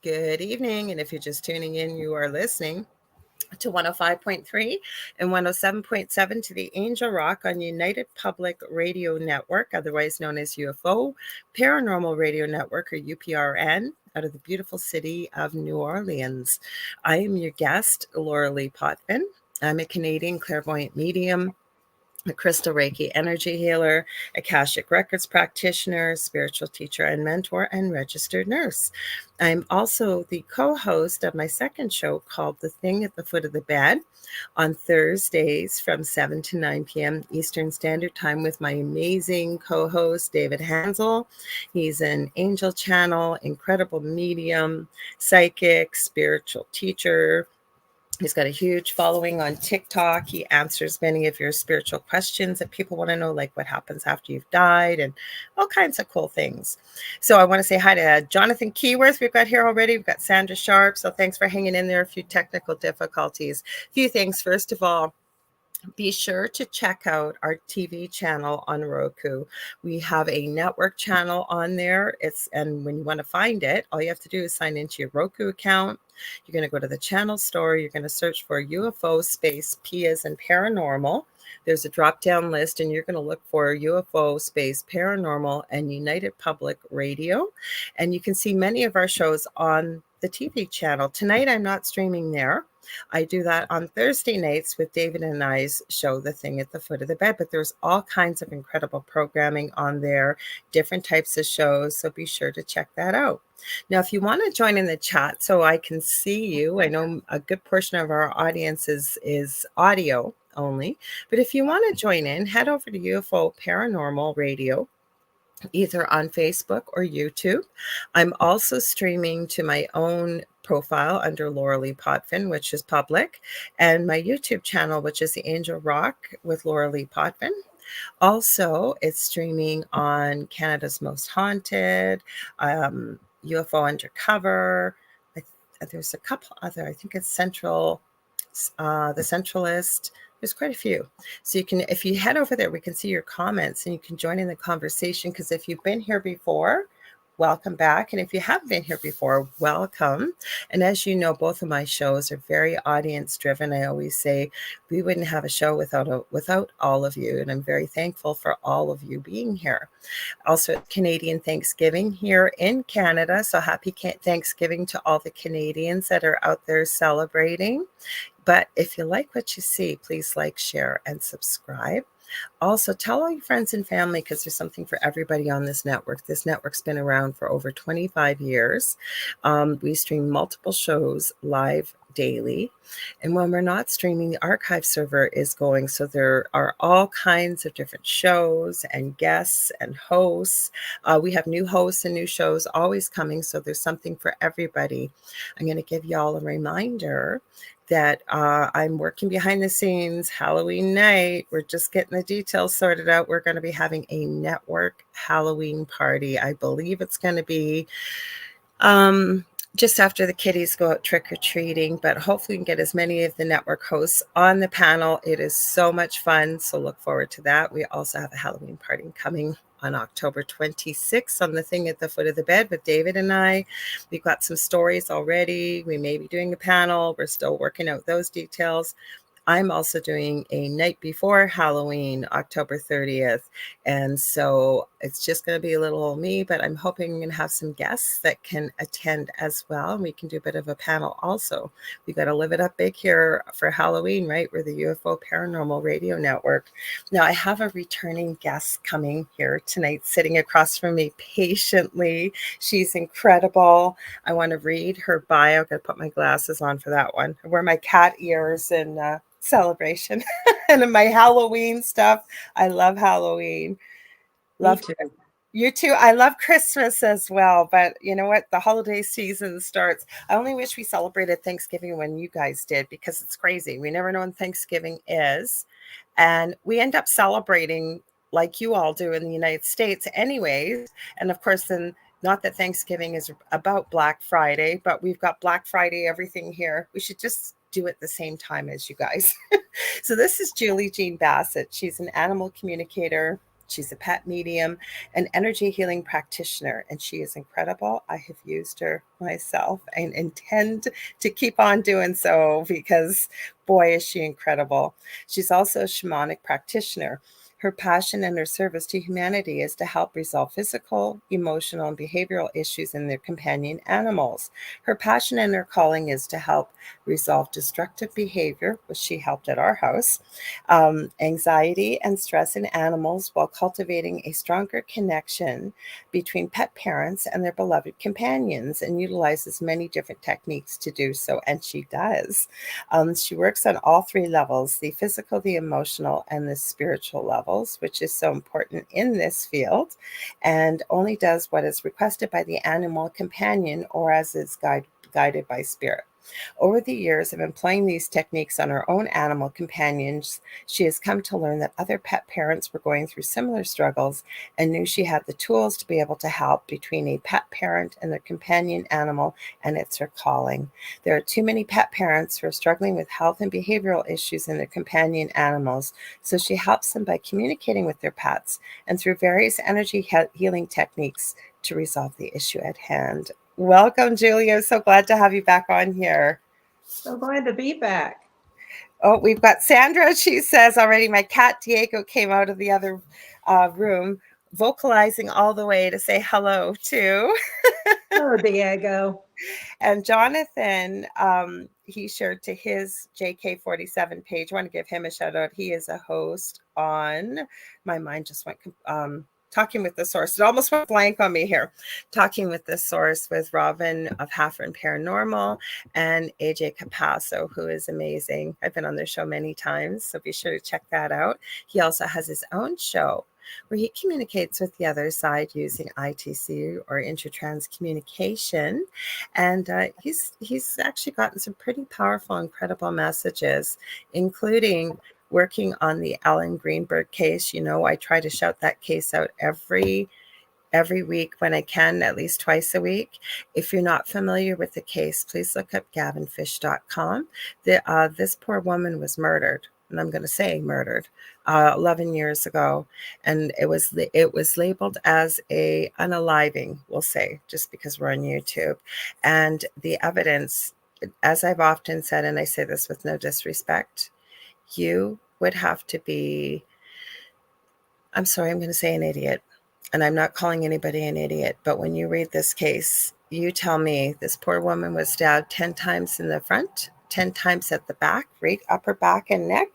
Good evening. And if you're just tuning in, you are listening to 105.3 and 107.7 to the Angel Rock on United Public Radio Network, otherwise known as UFO Paranormal Radio Network, or UPRN, out of the beautiful city of New Orleans. I am your guest, Lorilei Potvin. I'm a Canadian clairvoyant medium, a crystal Reiki energy healer, Akashic Records practitioner, spiritual teacher and mentor, and registered nurse. I'm also the co host of my second show called The Thing at the Foot of the Bed on Thursdays from 7 to 9 p.m. Eastern Standard Time with my amazing co host, David Hansel. He's an angel channel, incredible medium, psychic, spiritual teacher. He's got a huge following on TikTok. He answers many of your spiritual questions that people want to know, like what happens after you've died and all kinds of cool things. So I want to say hi to Jonathan Keyworth. We've got here already. We've got Sandra Sharp. So thanks for hanging in there. A few technical difficulties. A few things. First of all, be sure to check out our TV channel on Roku. We have a network channel on there. And when you want to find it, all you have to do is sign into your Roku account. You're going to go to the channel store. You're going to search for UFO space P as in paranormal. There's a drop down list, and you're going to look for UFO space paranormal and United Public Radio. And you can see many of our shows on the TV channel. Tonight, I'm not streaming there. I do that on Thursday nights with David and I's show, The Thing at the Foot of the Bed. But there's all kinds of incredible programming on there, different types of shows. So be sure to check that out. Now, if you want to join in the chat so I can see you, I know a good portion of our audience is audio only. But if you want to join in, head over to UFO Paranormal Radio, either on Facebook or YouTube. I'm also streaming to my own profile under Lorilei Potvin, which is public, and my YouTube channel, which is the Angel Rock with Lorilei Potvin. Also, it's streaming on Canada's Most Haunted, UFO Undercover. There's a couple other, I think it's Central, the Centralist. There's quite a few. So you can, if you head over there, we can see your comments and you can join in the conversation. Because if you've been here before, welcome back. And if you haven't been here before, welcome. And as you know, both of my shows are very audience driven. I always say we wouldn't have a show without all of you. And I'm very thankful for all of you being here. Also, it's Canadian Thanksgiving here in Canada. So happy Thanksgiving to all the Canadians that are out there celebrating. But if you like what you see, please like, share, and subscribe. Also, tell all your friends and family, because there's something for everybody on this network. This network's been around for over 25 years. We stream multiple shows live daily. And when we're not streaming, the archive server is going. So there are all kinds of different shows and guests and hosts. We have new hosts and new shows always coming. So there's something for everybody. I'm going to give y'all a reminder that I'm working behind the scenes. Halloween night, we're just getting the details sorted out. We're going to be having a network Halloween party. I believe it's going to be just after the kiddies go out trick-or-treating, but hopefully we can get as many of the network hosts on the panel. It is so much fun, so look forward to that. We also have a Halloween party coming on October 26th on The Thing at the Foot of the Bed with David and I. We've got some stories already. We may be doing a panel. We're still working out those details. I'm also doing a night before Halloween, October 30th. And so it's just going to be a little old me, but I'm hoping I'm going to have some guests that can attend as well. And we can do a bit of a panel also. We got to live it up big here for Halloween, right? We're the UFO Paranormal Radio Network. Now, I have a returning guest coming here tonight, sitting across from me patiently. She's incredible. I want to read her bio. I've got to put my glasses on for that one. I wear my cat ears and celebration and my Halloween stuff. I love Halloween. Love it. You too. I love Christmas as well. But you know what? The holiday season starts. I only wish we celebrated Thanksgiving when you guys did, because it's crazy. We never know when Thanksgiving is. And we end up celebrating like you all do in the United States anyways. And of course, then not that Thanksgiving is about Black Friday, but we've got Black Friday everything here. We should just do it the same time as you guys. So this is Julie Jeanne Bassett. She's an animal communicator, She's a pet medium, an energy healing practitioner, and she is incredible. I have used her myself and intend to keep on doing so because, boy, is she incredible. She's also a shamanic practitioner. Her passion and her service to humanity is to help resolve physical, emotional, and behavioral issues in their companion animals. Her passion and her calling is to help resolve destructive behavior, which she helped at our house, anxiety and stress in animals, while cultivating a stronger connection between pet parents and their beloved companions, and utilizes many different techniques to do so, and she does. She works on all three levels, the physical, the emotional, and the spiritual levels, which is so important in this field, and only does what is requested by the animal companion or as is guided by spirit. Over the years of employing these techniques on her own animal companions, she has come to learn that other pet parents were going through similar struggles and knew she had the tools to be able to help between a pet parent and their companion animal, and it's her calling. There are too many pet parents who are struggling with health and behavioral issues in their companion animals, so she helps them by communicating with their pets and through various energy healing techniques to resolve the issue at hand. Welcome, Julie. I'm so glad to have you back on here. So glad to be back. Oh, we've got Sandra. She says already, my cat Diego came out of the other room, vocalizing all the way to say hello too. Oh, Diego. And Jonathan, he shared to his JK47 page. I want to give him a shout out. He is a host on, my mind just went, Talking with the Source. It almost went blank on me here. Talking with the Source with Robin of Halfern Paranormal and AJ Capasso, who is amazing. I've been on their show many times, so be sure to check that out. He also has his own show where he communicates with the other side using ITC or intertrans communication. And he's actually gotten some pretty powerful, incredible messages, including working on the Alan Greenberg case. You know, I try to shout that case out every week when I can, at least twice a week. If you're not familiar with the case, please look up gavinfish.com. This poor woman was murdered, and I'm going to say murdered, 11 years ago, and it was labeled as a unaliving, we'll say, just because we're on YouTube. And the evidence, as I've often said, and I say this with no disrespect, you would have to be, I'm sorry, I'm going to say an idiot. And I'm not calling anybody an idiot, but when you read this case, you tell me this poor woman was stabbed 10 times in the front, 10 times at the back, right, upper back and neck.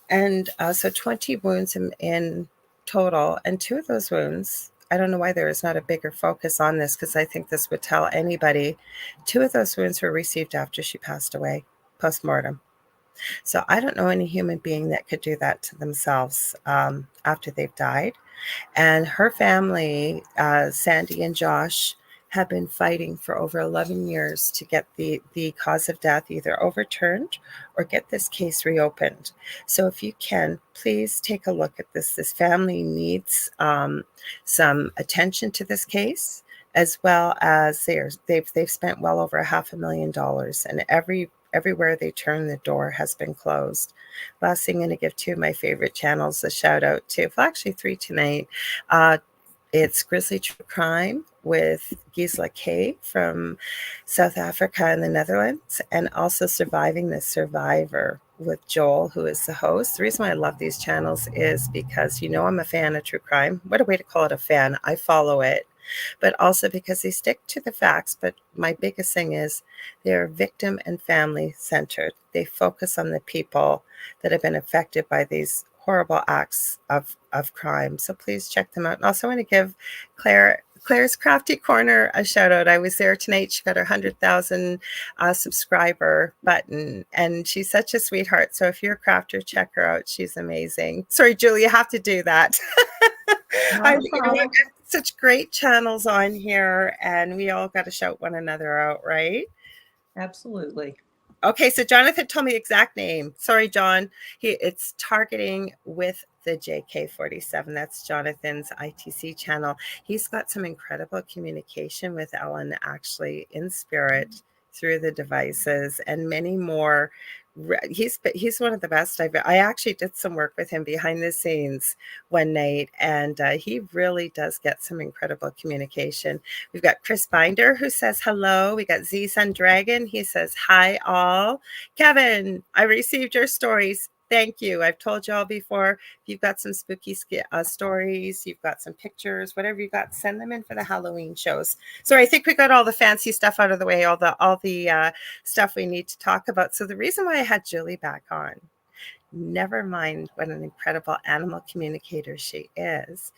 And so 20 wounds in total. And two of those wounds, I don't know why there is not a bigger focus on this, because I think this would tell anybody, two of those wounds were received after she passed away, post-mortem. So I don't know any human being that could do that to themselves after they've died. And her family, Sandy and Josh, have been fighting for over 11 years to get the cause of death either overturned or get this case reopened. So if you can, please take a look at this. This family needs some attention to this case, as well as they've spent well over $500,000, and everywhere they turn, the door has been closed. Last thing I'm going to give two of my favorite channels a shout out to, well, actually three tonight. It's Grizzly True Crime with Gisela K from South Africa and the Netherlands, and also Surviving the Survivor with Joel, who is the host. The reason why I love these channels is because, you know, I'm a fan of true crime. What a way to call it, a fan. I follow it. But also because they stick to the facts. But my biggest thing is they're victim and family centered. They focus on the people that have been affected by these horrible acts of crime. So please check them out. And also I want to give Claire's Crafty Corner a shout out. I was there tonight. She got her 100,000 subscriber button, and she's such a sweetheart. So if you're a crafter, check her out. She's amazing. Sorry, Julie, you have to do that. I have such great channels on here, and we all got to shout one another out, right? Absolutely. Okay, so Jonathan told me the exact name. Sorry, John. It's Targeting with the JK47. That's Jonathan's ITC channel. He's got some incredible communication with Ellen, actually, in spirit through the devices, and many more He's one of the best. I actually did some work with him behind the scenes one night, and he really does get some incredible communication. We've got Chris Binder who says hello. We got Z Sun Dragon. He says hi all. Kevin, I received your stories. Thank you. I've told you all before. If you've got some spooky stories, you've got some pictures, whatever you got, send them in for the Halloween shows. So I think we got all the fancy stuff out of the way, all the stuff we need to talk about. So the reason why I had Julie back on, never mind what an incredible animal communicator she is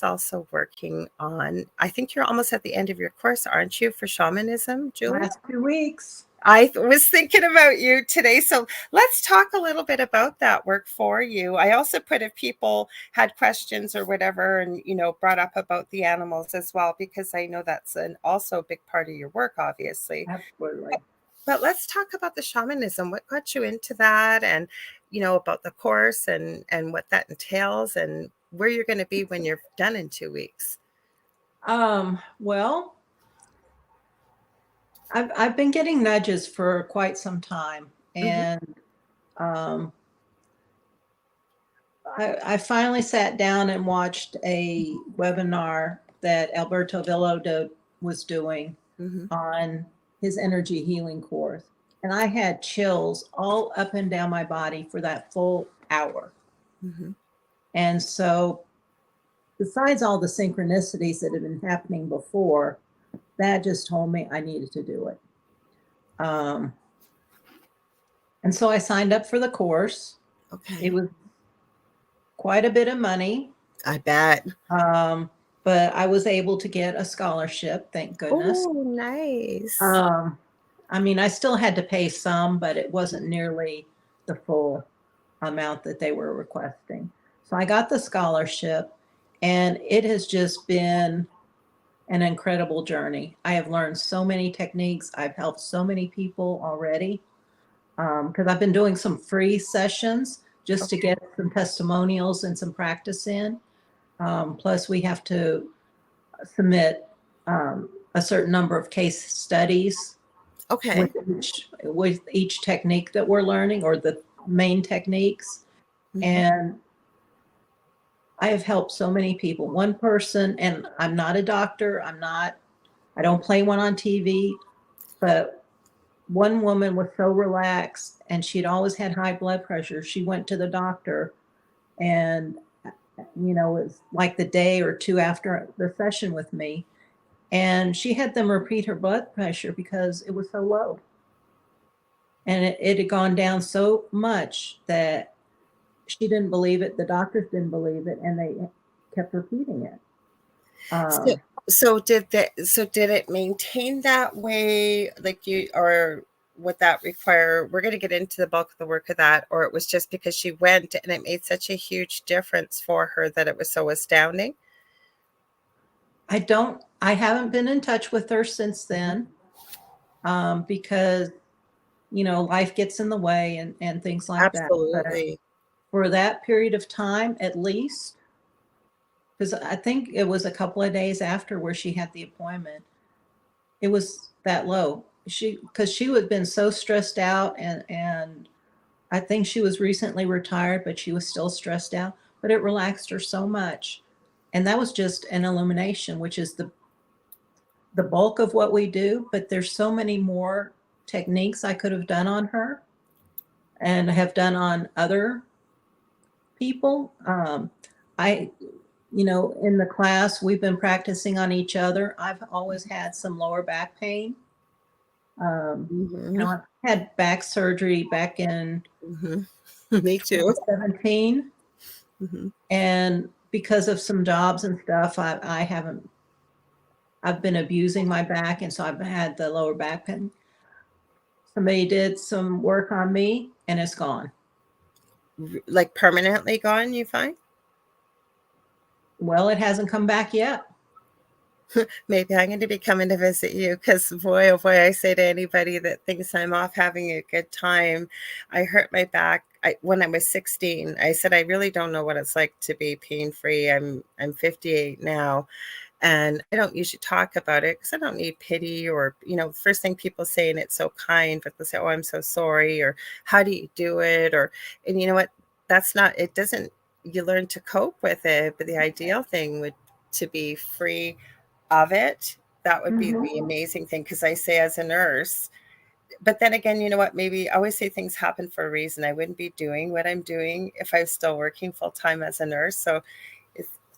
also working on, I think you're almost at the end of your course, aren't you, for shamanism, Julie? Last 2 weeks. I was thinking about you today. So let's talk a little bit about that work for you. I also put if people had questions or whatever, and, brought up about the animals as well, because I know that's also a big part of your work, obviously. Absolutely. But let's talk about the shamanism. What got you into that, and, about the course and what that entails, and where you're going to be when you're done in 2 weeks. Well, I've been getting nudges for quite some time, and I finally sat down and watched a webinar that Alberto Villoldo was doing on his energy healing course, and I had chills all up and down my body for that full hour. And so, besides all the synchronicities that had been happening before, that just told me I needed to do it. And so I signed up for the course. Okay. It was quite a bit of money. I bet. But I was able to get a scholarship, thank goodness. Oh, nice. I mean, I still had to pay some, but it wasn't nearly the full amount that they were requesting. So I got the scholarship, and it has just been an incredible journey. I have learned so many techniques. I've helped so many people already, because I've been doing some free sessions just to get some testimonials and some practice in. Plus, we have to submit a certain number of case studies with each technique that we're learning, or the main techniques. And I have helped so many people. One person, and I'm not a doctor, I don't play one on TV, but one woman was so relaxed, and she'd always had high blood pressure. She went to the doctor, and, it was like the day or two after the session with me, and she had them repeat her blood pressure because it was so low. And it had gone down so much that she didn't believe it. The doctors didn't believe it, and they kept repeating it. So did it maintain that way, like you, or would that require? We're going to get into the bulk of the work of that, or it was just because she went and it made such a huge difference for her that it was so astounding? I haven't been in touch with her since then, because life gets in the way and things like that. Absolutely. But for that period of time, at least, because I think it was a couple of days after where she had the appointment, it was that low. Because she had been so stressed out, and I think she was recently retired, but she was still stressed out. But it relaxed her so much. And that was just an illumination, which is the bulk of what we do. But there's so many more techniques I could have done on her and have done on other people. In the class, we've been practicing on each other. I've always had some lower back pain. I had back surgery back in Me too. 2017. And because of some jobs and stuff, I've been abusing my back, and so I've had the lower back pain. Somebody did some work on me, and it's gone. Like permanently gone, you find? Well, it hasn't come back yet. Maybe I'm going to be coming to visit you, because boy, oh boy, I say to anybody that thinks I'm off having a good time, I hurt my back when I was 16. I said, I really don't know what it's like to be pain-free. I'm 58 now. And I don't usually talk about it because I don't need pity or, first thing people say, and it's so kind, but they'll say, oh, I'm so sorry, or how do you do it? And you know what? That's not, it doesn't, you learn to cope with it. But the ideal thing would to be free of it. That would be the amazing thing. Because I say, as a nurse, but then again, you know what? Maybe I always say things happen for a reason. I wouldn't be doing what I'm doing if I was still working full time as a nurse. So,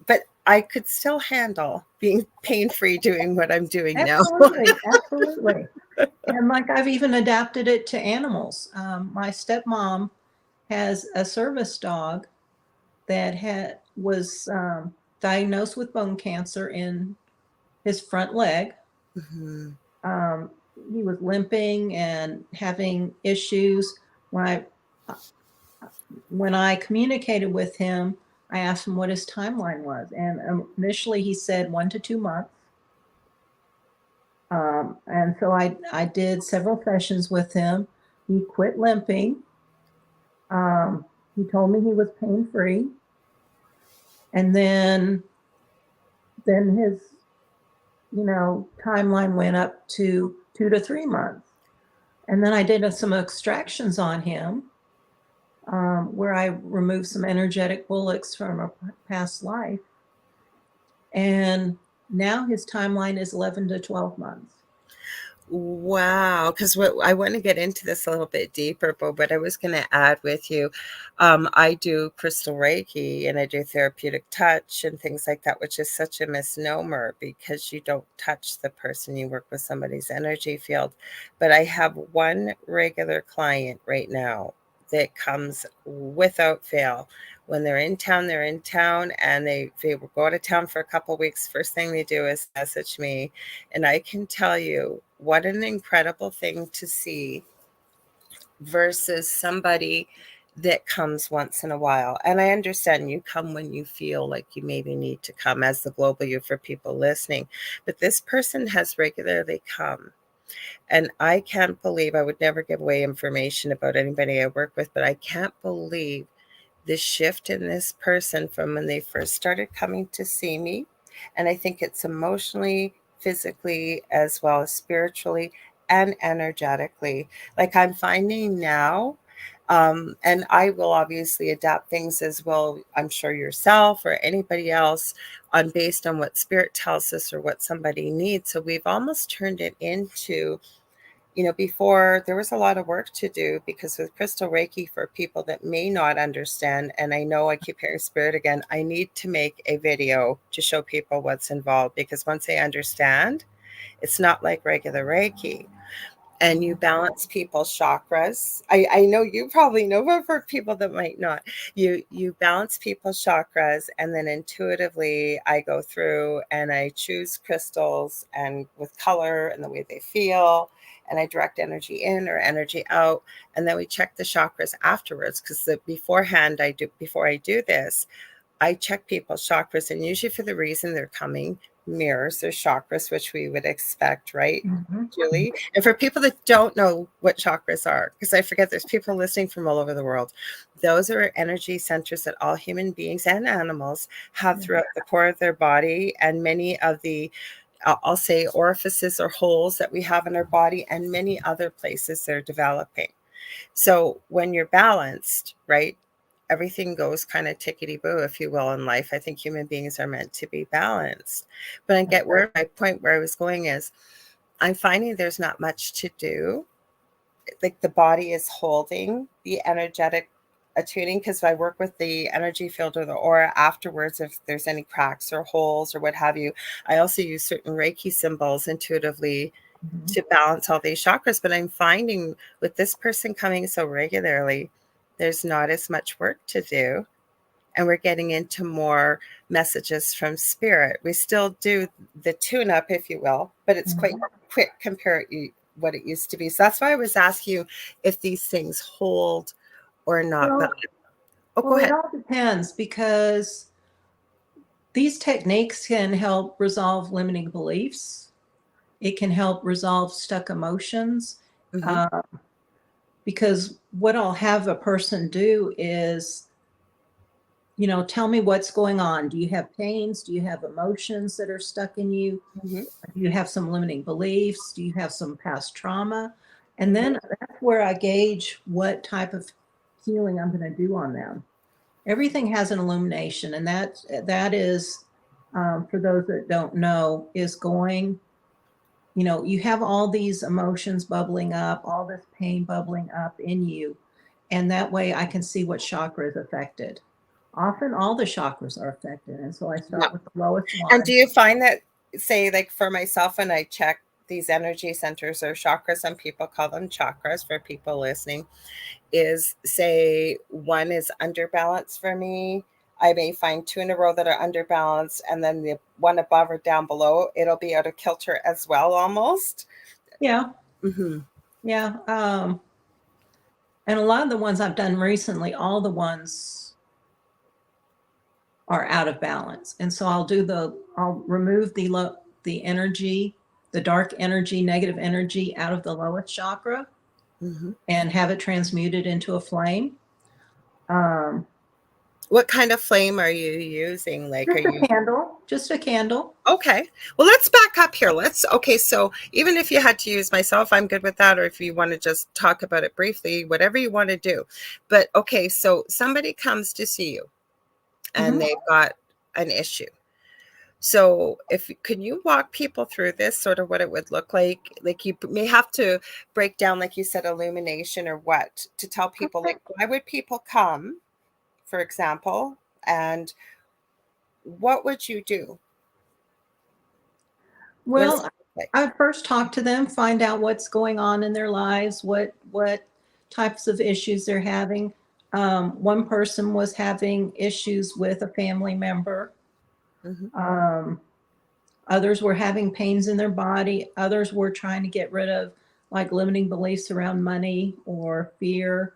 but I could still handle being pain free doing what I'm doing now. Absolutely, absolutely. And like I've even adapted it to animals. My stepmom has a service dog that was diagnosed with bone cancer in his front leg. Mm-hmm. He was limping and having issues. When I communicated with him, I asked him what his timeline was, and initially he said 1 to 2 months. And so I did several sessions with him. He quit limping. He told me he was pain-free. And then his, timeline went up to 2 to 3 months. And then I did some extractions on him, where I removed some energetic bullocks from a past life. And now his timeline is 11 to 12 months. Wow, because what I want to get into this a little bit deeper, but I was going to add with you, I do crystal Reiki and I do therapeutic touch and things like that, which is such a misnomer because you don't touch the person, you work with somebody's energy field. But I have one regular client right now that comes without fail. When they're in town, and they will go out of town for a couple of weeks. First thing they do is message me. And I can tell you what an incredible thing to see versus somebody that comes once in a while. And I understand you come when you feel like you maybe need to come as the global you for people listening. But this person has regularly come. And I can't believe, I would never give away information about anybody I work with, but I can't believe the shift in this person from when they first started coming to see me. And I think it's emotionally, physically, as well as spiritually and energetically. Like I'm finding now, and I will obviously adapt things as well, I'm sure yourself or anybody else, on based on what spirit tells us or what somebody needs. So we've almost turned it into, before there was a lot of work to do, because with crystal Reiki, for people that may not understand, and I know I keep hearing spirit again, I need to make a video to show people what's involved, because once they understand, it's not like regular Reiki. And you balance people's chakras. I know you probably know, but for people that might not, you balance people's chakras, and then intuitively I go through and I choose crystals and with color and the way they feel, and I direct energy in or energy out, and then we check the chakras afterwards, because before I do this, I check people's chakras, and usually for the reason they're coming mirrors their chakras, which we would expect, right, Julie? And for people that don't know what chakras are, because I forget there's people listening from all over the world, those are energy centers that all human beings and animals have throughout the core of their body, and many of the I'll say orifices or holes that we have in our body, and many other places they're developing. So when you're balanced, right, everything goes kind of tickety-boo, if you will, in life. I think human beings are meant to be balanced. But I get where my point where I was going is, I'm finding there's not much to do. Like the body is holding the energetic attuning, because I work with the energy field or the aura afterwards. If there's any cracks or holes or what have you, I also use certain Reiki symbols intuitively to balance all these chakras. But I'm finding with this person coming so regularly, there's not as much work to do. And we're getting into more messages from spirit. We still do the tune up, if you will, but it's quite quick compared to what it used to be. So that's why I was asking you if these things hold or not. Well, Go ahead. It all depends, because these techniques can help resolve limiting beliefs. It can help resolve stuck emotions. Because what I'll have a person do is tell me what's going on. Do you have pains? Do you have emotions that are stuck in you? Mhm. Do you have some limiting beliefs? Do you have some past trauma? And Mhm. then that's where I gauge what type of healing I'm going to do on them. Everything has an illumination, and that is, for those that don't know, is going. You have all these emotions bubbling up, all this pain bubbling up in you, and that way I can see what chakra is affected. Often all the chakras are affected, and so I Yeah. start with the lowest And do one. you find that, say, like for myself, when I check these energy centers or chakras, some people call them chakras for people listening, is say one is underbalanced for me. I may find two in a row that are underbalanced, and then the one above or down below, it'll be out of kilter as well, almost. Yeah, Hmm. yeah. And a lot of the ones I've done recently, all the ones are out of balance. And so I'll remove the energy, the dark energy, negative energy out of the lowest chakra Hmm. and have it transmuted into a flame. Um, What kind of flame are you using? Like, are just you a candle, just a candle. okay? Well, let's back up here. Okay. So, even if you had to use myself, I'm good with that. Or if you want to just talk about it briefly, whatever you want to do. But okay, so somebody comes to see you and Mhm. they've got an issue. So, if can you walk people through this, sort of what it would look like? Like you may have to break down, like you said, illumination or what to tell people. Okay. Like, why would people come, for example, and what would you do? What does it Well, look like? I'd first talk to them, find out what's going on in their lives, what types of issues they're having. One person was having issues with a family member. Hmm. Um, Others were having pains in their body. Others were trying to get rid of like limiting beliefs around money or fear.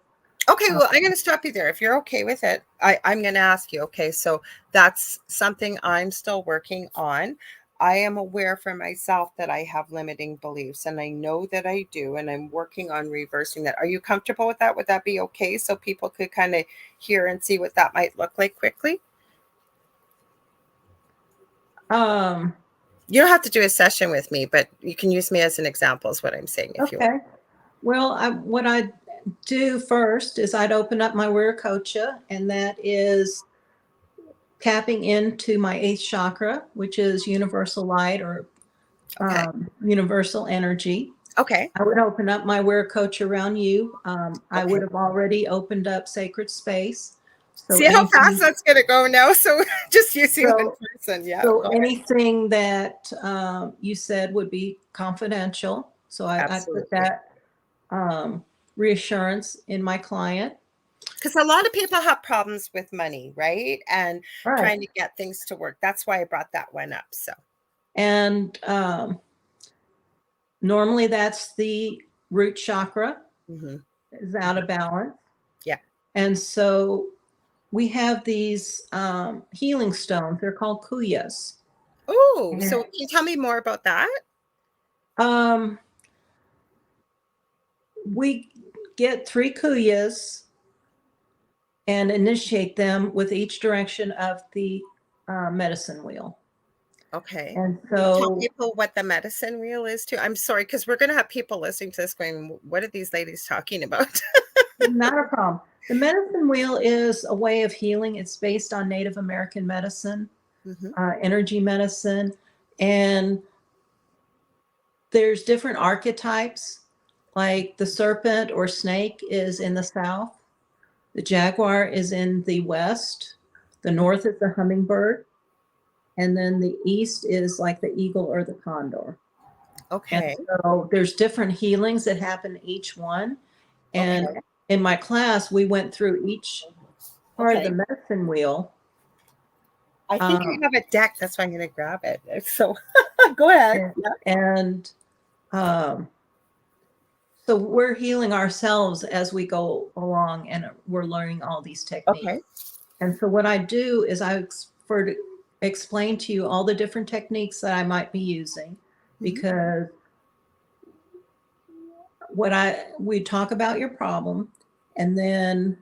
Okay, Uh, well, I'm going to stop you there. If you're okay with it, I'm going to ask you. Okay, so that's something I'm still working on. I am aware for myself that I have limiting beliefs, and I know that I do, and I'm working on reversing that. Are you comfortable with that? Would that be okay? So people could kind of hear and see what that might look like quickly? um, You don't have to do a session with me, but you can use me as an example, is what I'm saying, if you want. okay. Well, what I do first is I'd open up my Viracocha, and that is tapping into my eighth chakra, which is universal light or Okay. universal energy. Okay. I would open up my Viracocha around you. I would Okay. have already opened up sacred space. So See how fast anything, that's going to go now? So just using one so person. Yeah. so Go ahead. anything that you said would be confidential. So I put Absolutely. that reassurance in my client. Because a lot of people have problems with money, right? And All right. trying to get things to work. That's why I brought that one up. So, And normally that's the root chakra hmm, is out of balance. yeah. And so we have these healing stones. They're called kuyas. Oh, And, so can you tell me more about that? um, we get three kuyas and initiate them with each direction of the medicine wheel. Okay. And Can you tell so, people what the medicine wheel is too? I'm sorry, because we're going to have people listening to this going, what are these ladies talking about? not a problem. The medicine wheel is a way of healing. It's based on Native American medicine, Hmm. energy medicine, and there's different archetypes. Like the serpent or snake is in the south, the jaguar is in the west, the north is the hummingbird, and then the east is like the eagle or the condor. And Okay. so there's different healings that happen each one. And Okay. in my class, we went through each part of the Okay. medicine wheel. I think I Um, have a deck. That's why I'm going to grab it. So go ahead. and Yeah. and um, so we're healing ourselves as we go along and we're learning all these techniques. Okay. And so what I do is explain to you all the different techniques that I might be using, Hmm. because we talk about your problem, and then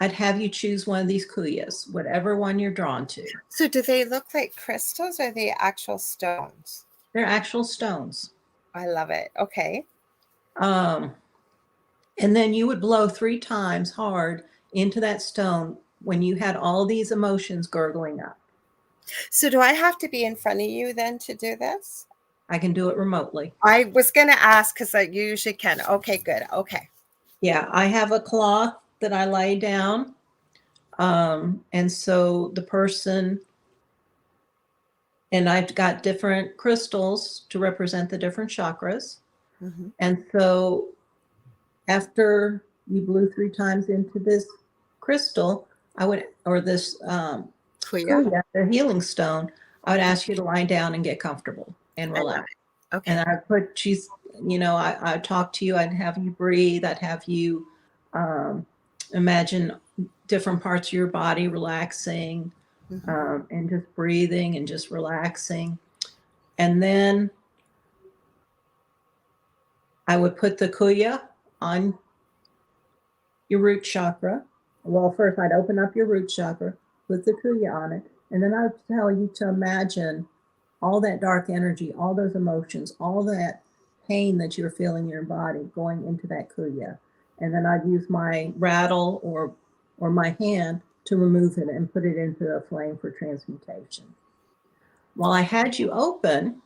I'd have you choose one of these kuyas, whatever one you're drawn to. So do they look like crystals or are they actual stones? They're actual stones. I love it. Okay. And then you would blow 3 times hard into that stone when you had all these emotions gurgling up. So do I have to be in front of you then to do this? I can do it remotely. I was going to ask because I usually can. Okay, good. Okay. Yeah, I have a cloth that I lay down. And so the person, and I've got different crystals to represent the different chakras. Mm-hmm. And so after you blew 3 times into this crystal, I would, or this kuya, the healing stone, I would ask you to lie down and get comfortable and relax. Okay. And I put, I talk to you, I'd have you breathe, I'd have you imagine different parts of your body relaxing, and just breathing and just relaxing. And then I would put the kuya on your root chakra. Well, first I'd open up your root chakra, put the kuya on it, and then I would tell you to imagine all that dark energy, all those emotions, all that pain that you're feeling in your body going into that kuya. And then I'd use my rattle or my hand to remove it and put it into a flame for transmutation. While I had you open,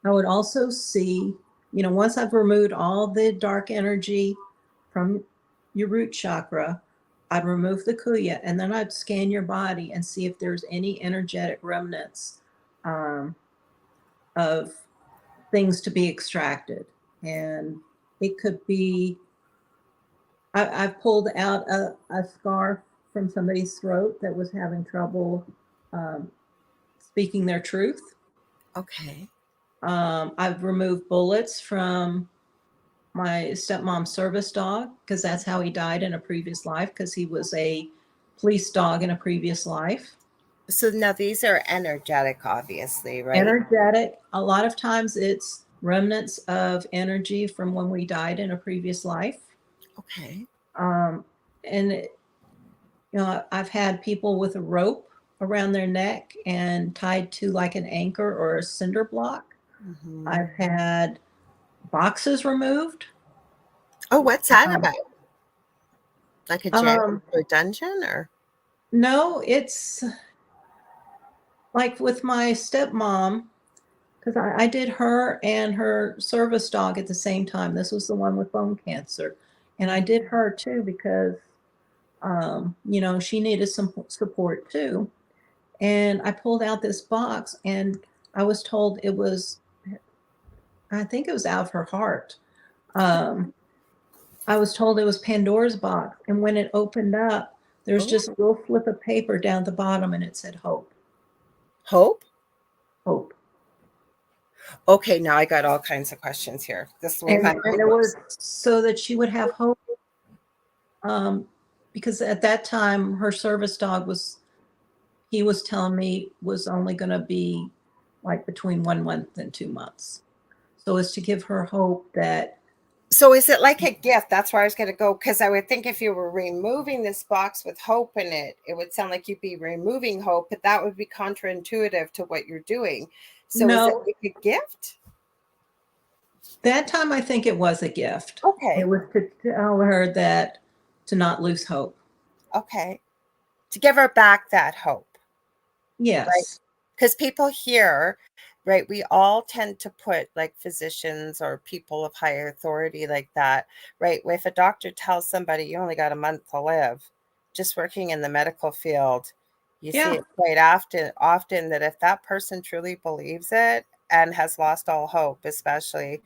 I would also see, once I've removed all the dark energy from your root chakra, I'd remove the kuya, and then I'd scan your body and see if there's any energetic remnants of things to be extracted. And it could be, I've pulled out a scarf from somebody's throat that was having trouble speaking their truth. Okay. I've removed bullets from my stepmom's service dog, because that's how he died in a previous life, because he was a police dog in a previous life. So now these are energetic, obviously, right? Energetic. A lot of times it's remnants of energy from when we died in a previous life. Okay. And I've had people with a rope around their neck and tied to like an anchor or a cinder block. Mm-hmm. I've had boxes removed. Oh, what's that about? Like a jail or dungeon, or? No, it's like with my stepmom, because I did her and her service dog at the same time. This was the one with bone cancer. And I did her too because, she needed some support too. And I pulled out this box and I was told I think it was out of her heart. I was told it was Pandora's box. And when it opened up, there's just a little slip of paper down the bottom and it said hope. Hope? Hope. Okay, now I got all kinds of questions here. This way, and it was so that she would have hope. Because at that time, her service dog he was telling me was only going to be like between 1 month and 2 months. So it's to give her hope that. So is it like a gift? That's where I was going to go, because I would think if you were removing this box with hope in it, it would sound like you'd be removing hope, but that would be counterintuitive to what you're doing. So No, is it like a gift? That time I think it was a gift. Okay. It was to tell her that to not lose hope. Okay. To give her back that hope. Yes. Right? Because people here, right, we all tend to put like physicians or people of higher authority like that, right? If a doctor tells somebody you only got a month to live, just working in the medical field, you see it quite often that if that person truly believes it and has lost all hope, especially,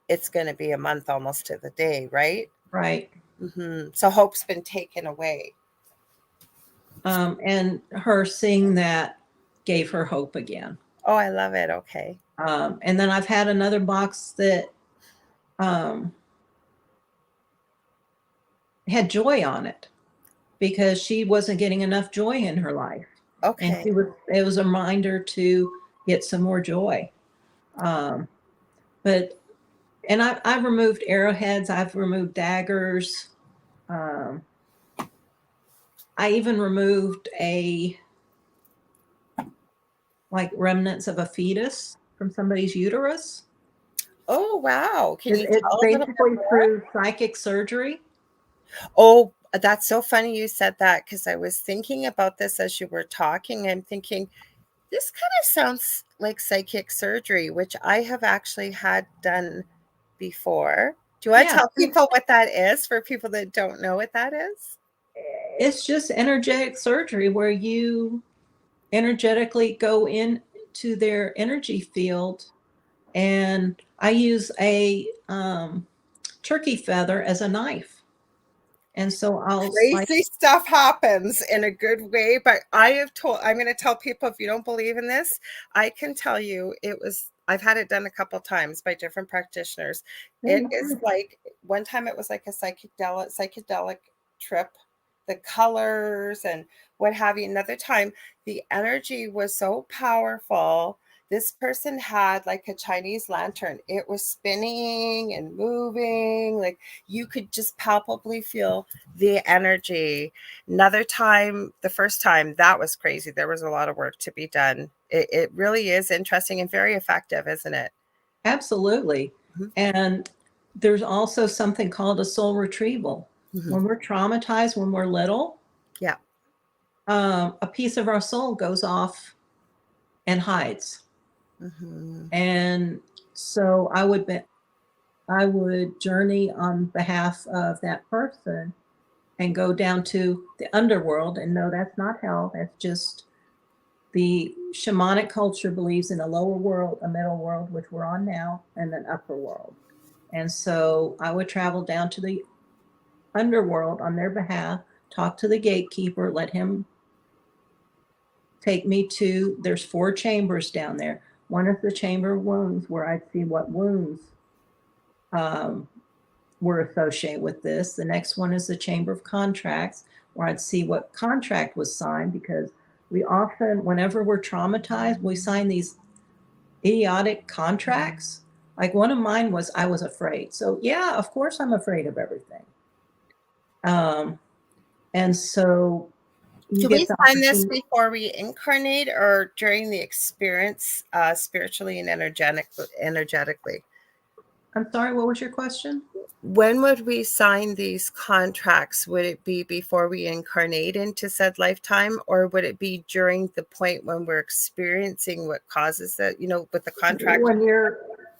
it's going to be a month almost to the day, right? Right. Mm-hmm. So hope's been taken away. And her seeing that gave her hope again. Oh, I love it. Okay. And then I've had another box that had joy on it because she wasn't getting enough joy in her life. Okay. And it was a reminder to get some more joy. And I've removed arrowheads, I've removed daggers, I even removed like remnants of a fetus from somebody's uterus. Oh, wow. Can you It's tell a little bit basically more? through psychic surgery. Oh, that's so funny you said that because I was thinking about this as you were talking. I'm thinking, this kind of sounds like psychic surgery, which I have actually had done before. Do you want to Yeah, tell people what that is for people that don't know what that is? it's just energetic surgery where you energetically go into their energy field. And I use a turkey feather as a knife. And so I'll slice. Crazy stuff happens in a good way, but I'm going to tell people, if you don't believe in this, I can tell you I've had it done a couple times by different practitioners. It is like, one time it was like a psychedelic trip, the colors and what have you. Another time, the energy was so powerful. This person had like a Chinese lantern. It was spinning and moving. Like, you could just palpably feel the energy. Another time, the first time, that was crazy. There was a lot of work to be done. It really is interesting and very effective, isn't it? Absolutely. Mhm. And there's also something called a soul retrieval. Mhm. When we're traumatized, when we're little, Yeah. a piece of our soul goes off and hides. Mhm. And so I would journey on behalf of that person and go down to the underworld. And no, that's not hell. That's just the shamanic culture believes in a lower world, a middle world, which we're on now, and an upper world. And so I would travel down to the underworld on their behalf, talk to the gatekeeper, let him take me to, there's 4 chambers down there. One is the chamber of wounds, where I'd see what wounds um, were associated with this. The next one is the chamber of contracts, where I'd see what contract was signed, because we often, whenever we're traumatized, we sign these idiotic contracts. Like one of mine was, I was afraid. So yeah, of course I'm afraid of everything. Um, and so you Do we get the find this opportunity. before we incarnate or during the experience, spiritually and energetically? I'm sorry, what was your question? When would we sign these contracts? Would it be before we incarnate into said lifetime, or would it be during the point when we're experiencing what causes it, with the contract?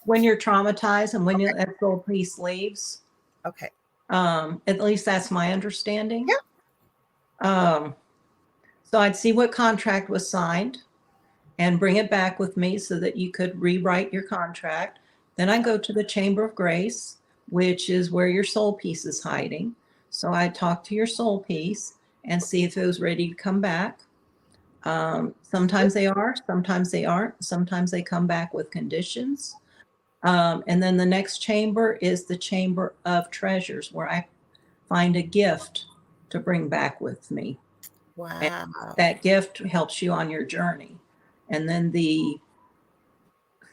When you're traumatized and when Okay. that soul piece leaves. Okay. At least that's my understanding. Yeah. Um, so I'd see what contract was signed and bring it back with me so that you could rewrite your contract. Then I go to the Chamber of Grace, which is where your soul piece is hiding. So I talk to your soul piece and see if it was ready to come back. Sometimes they are, sometimes they aren't. Sometimes they come back with conditions. And then the next chamber is the Chamber of Treasures, where I find a gift to bring back with me. And Wow. that gift helps you on your journey. And then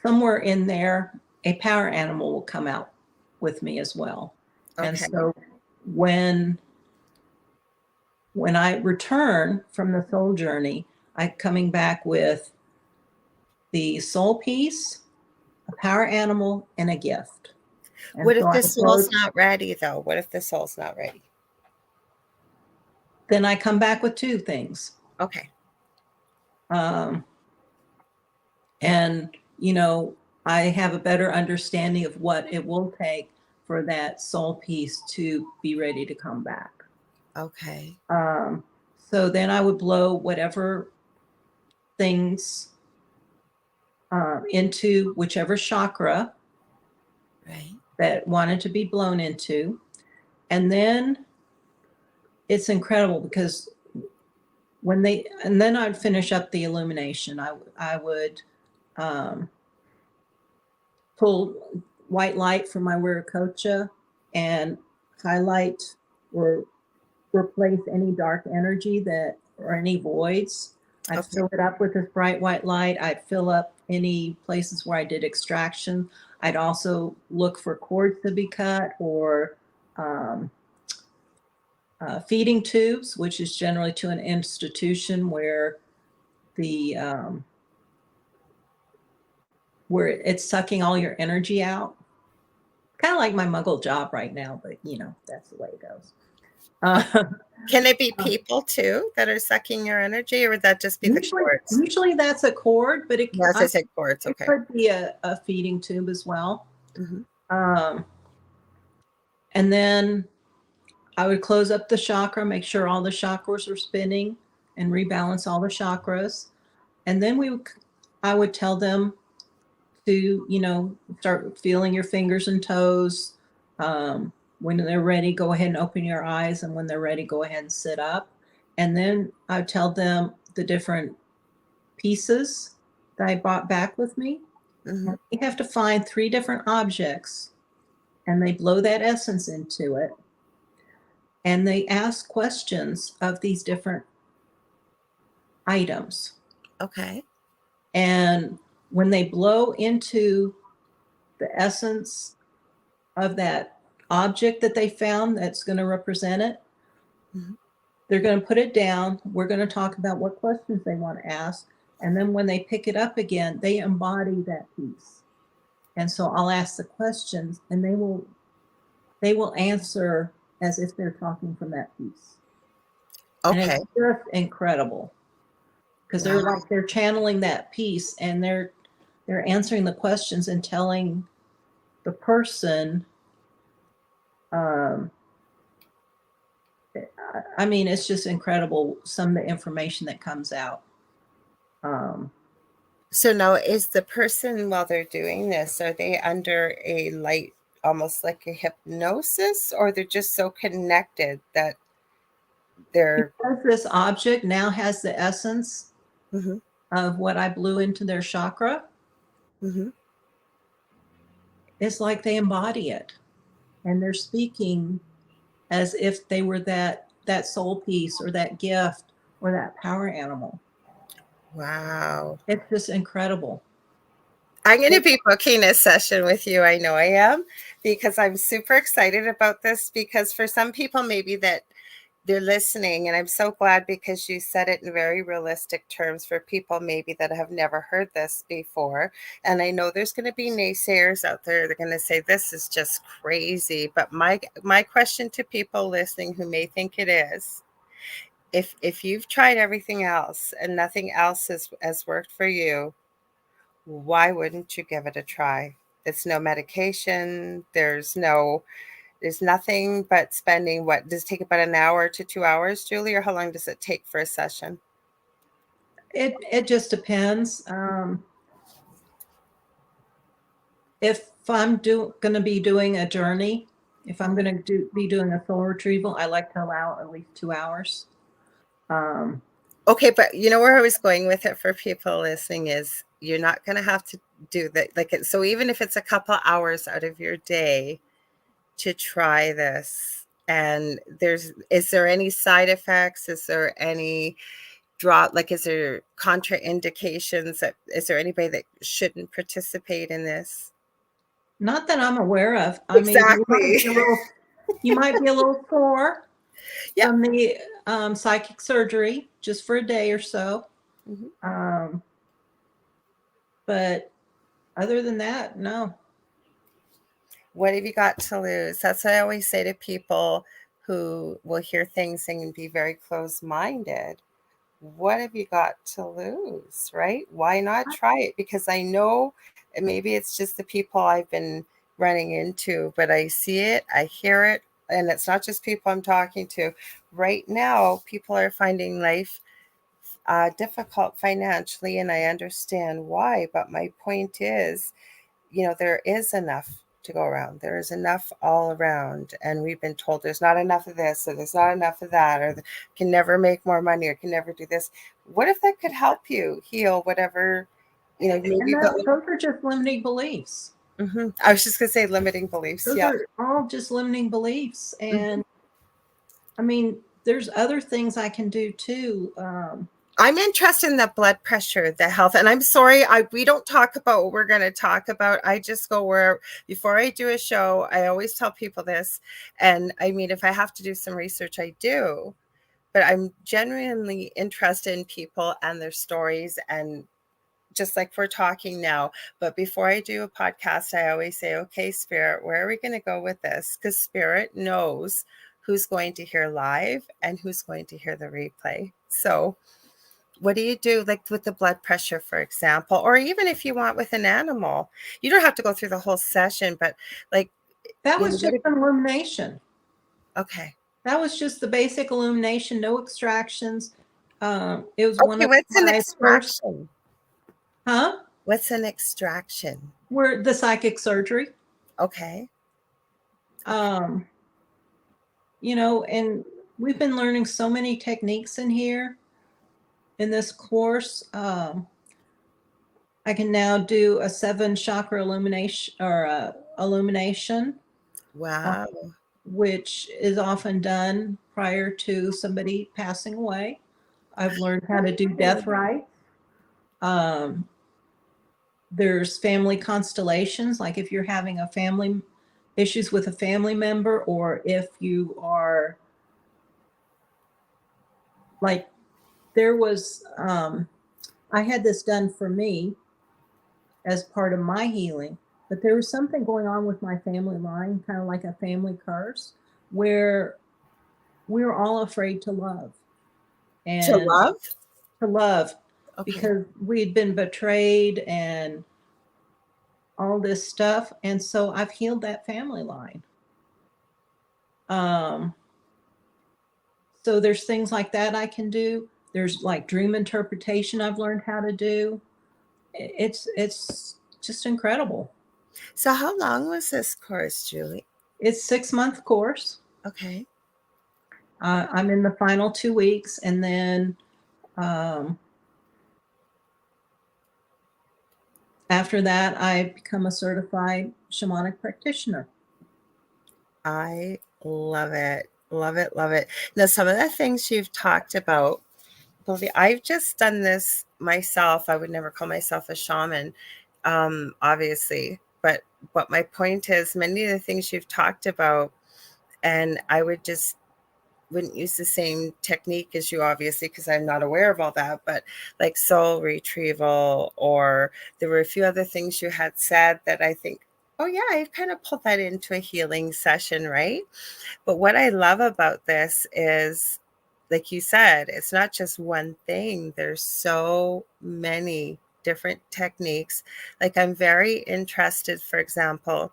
somewhere in there, a power animal will come out with me as well. And Okay. so when I return from the soul journey, I'm coming back with the soul piece, a power animal, and a gift. And What if so I the soul's go, not ready, though? What if the soul's not ready? then I come back with 2 things. Okay. Um, and, you know, I have a better understanding of what it will take for that soul piece to be ready to come back. Okay. Um, so then I would blow whatever things into whichever chakra Right. that wanted to be blown into. And then it's incredible because and then I'd finish up the illumination. I would um, pull white light from my Wiracocha and highlight or replace any dark energy or any voids. I'd Okay. fill it up with this bright white light. I'd fill up any places where I did extraction. I'd also look for cords to be cut or um, feeding tubes, which is generally to an institution where the where it's sucking all your energy out. Kind of like my muggle job right now, but you know, that's the way it goes. Can it be people too that are sucking your energy, or would that just be the cords? Usually that's a cord, but it, Yes, I said cords. it Okay. could be a feeding tube as well. Mm-hmm. And then I would close up the chakra, make sure all the chakras are spinning and rebalance all the chakras. And then I would tell them to, you know, start feeling your fingers and toes. When they're ready, go ahead and open your eyes. And when they're ready, go ahead and sit up. And then I would tell them the different pieces that I brought back with me. Mm-hmm. You have to find 3 different objects, and they blow that essence into it. And they ask questions of these different items. Okay. And when they blow into the essence of that object that they found that's going to represent it, mm-hmm. they're going to put it down. We're going to talk about what questions they want to ask. And then when they pick it up again, they embody that piece. And so I'll ask the questions, and they will answer as if they're talking from that piece. Okay. And it's just incredible, because they're channeling that piece, and they're answering the questions and telling the person. I mean, it's just incredible, some of the information that comes out. So now, is the person, while they're doing this, are they under a light, almost like a hypnosis, or they're just so connected that they're... Because this object now has the essence mm-hmm. of what I blew into their chakra, mm-hmm. it's like they embody it, and they're speaking as if they were that soul piece or that gift or that power animal. Wow. It's just incredible. I'm going to be booking a session with you. I know I am, because I'm super excited about this, because for some people maybe that they're listening, and I'm so glad because you said it in very realistic terms for people maybe that have never heard this before. And I know there's going to be naysayers out there. They're going to say, this is just crazy. But my question to people listening who may think it is, if you've tried everything else and nothing else has worked for you, why wouldn't you give it a try? It's no medication. There's nothing but spending, what does it take, about an hour to 2 hours, Julie, or how long does it take for a session? It just depends. If I'm going to be doing a journey, if I'm going to be doing a soul retrieval, I like to allow at least 2 hours. Okay, but you know where I was going with it for people listening is you're not going to have to do that. So even if it's a couple hours out of your day to try this, and is there any side effects? Is there any is there contraindications? Is there anybody that shouldn't participate in this? Not that I'm aware of. I exactly. mean, you might be a little sore from the psychic surgery just for a day or so. Mm-hmm. But other than that, no. What have you got to lose? That's what I always say to people who will hear things and be very closed-minded. What have you got to lose, right? Why not try it? Because I know, and maybe it's just the people I've been running into, but I see it, I hear it, and it's not just people I'm talking to. Right now, people are finding life difficult financially, and I understand why. But my point is, there is enough to go around. There is enough all around. And we've been told there's not enough of this, or there's not enough of that, or can never make more money, or can never do this. What if that could help you heal whatever, maybe those are just limiting beliefs. Mm-hmm. I was just going to say limiting beliefs. Those are all just limiting beliefs. And I mean, there's other things I can do too. I'm interested in the blood pressure, the health, and I'm sorry, we don't talk about what we're going to talk about. I just go where, before I do a show, I always tell people this. And I mean, if I have to do some research, I do, but I'm genuinely interested in people and their stories, and just like we're talking now. But before I do a podcast, I always say, okay, Spirit, where are we going to go with this? Because Spirit knows who's going to hear live and who's going to hear the replay. So what do you do, like with the blood pressure, for example, or even if you want with an animal? You don't have to go through the whole session, but like, That was just an illumination. Okay. That was just the basic illumination, no extractions. It was one Okay, of what's an my first. extraction? Huh? What's an extraction? We're the psychic surgery. Okay. You know, and we've been learning so many techniques in here in this course. I can now do a 7 chakra illumination or illumination. Wow. Which is often done prior to somebody passing away. I've learned how to do death rites. There's family constellations, like if you're having a family issues with a family member, or if you are like, there was, I had this done for me as part of my healing, but there was something going on with my family line, kind of like a family curse, where we were all afraid to love. And To love? To love, Okay. because we'd been betrayed and all this stuff. And so I've healed that family line. So there's things like that I can do. There's like dream interpretation I've learned how to do. It's just incredible. So how long was this course, Julie? It's 6-month course. Okay. I'm in the final 2 weeks, and then after that, I become a certified shamanic practitioner. I love it. Love it. Love it. Now, some of the things you've talked about, I've just done this myself. I would never call myself a shaman, obviously. But what my point is, many of the things you've talked about, and I wouldn't use the same technique as you, obviously, because I'm not aware of all that, but like soul retrieval, or there were a few other things you had said that I think, oh yeah, I've kind of pulled that into a healing session, right? But what I love about this is, like you said, it's not just one thing. There's so many different techniques. Like, I'm very interested, for example,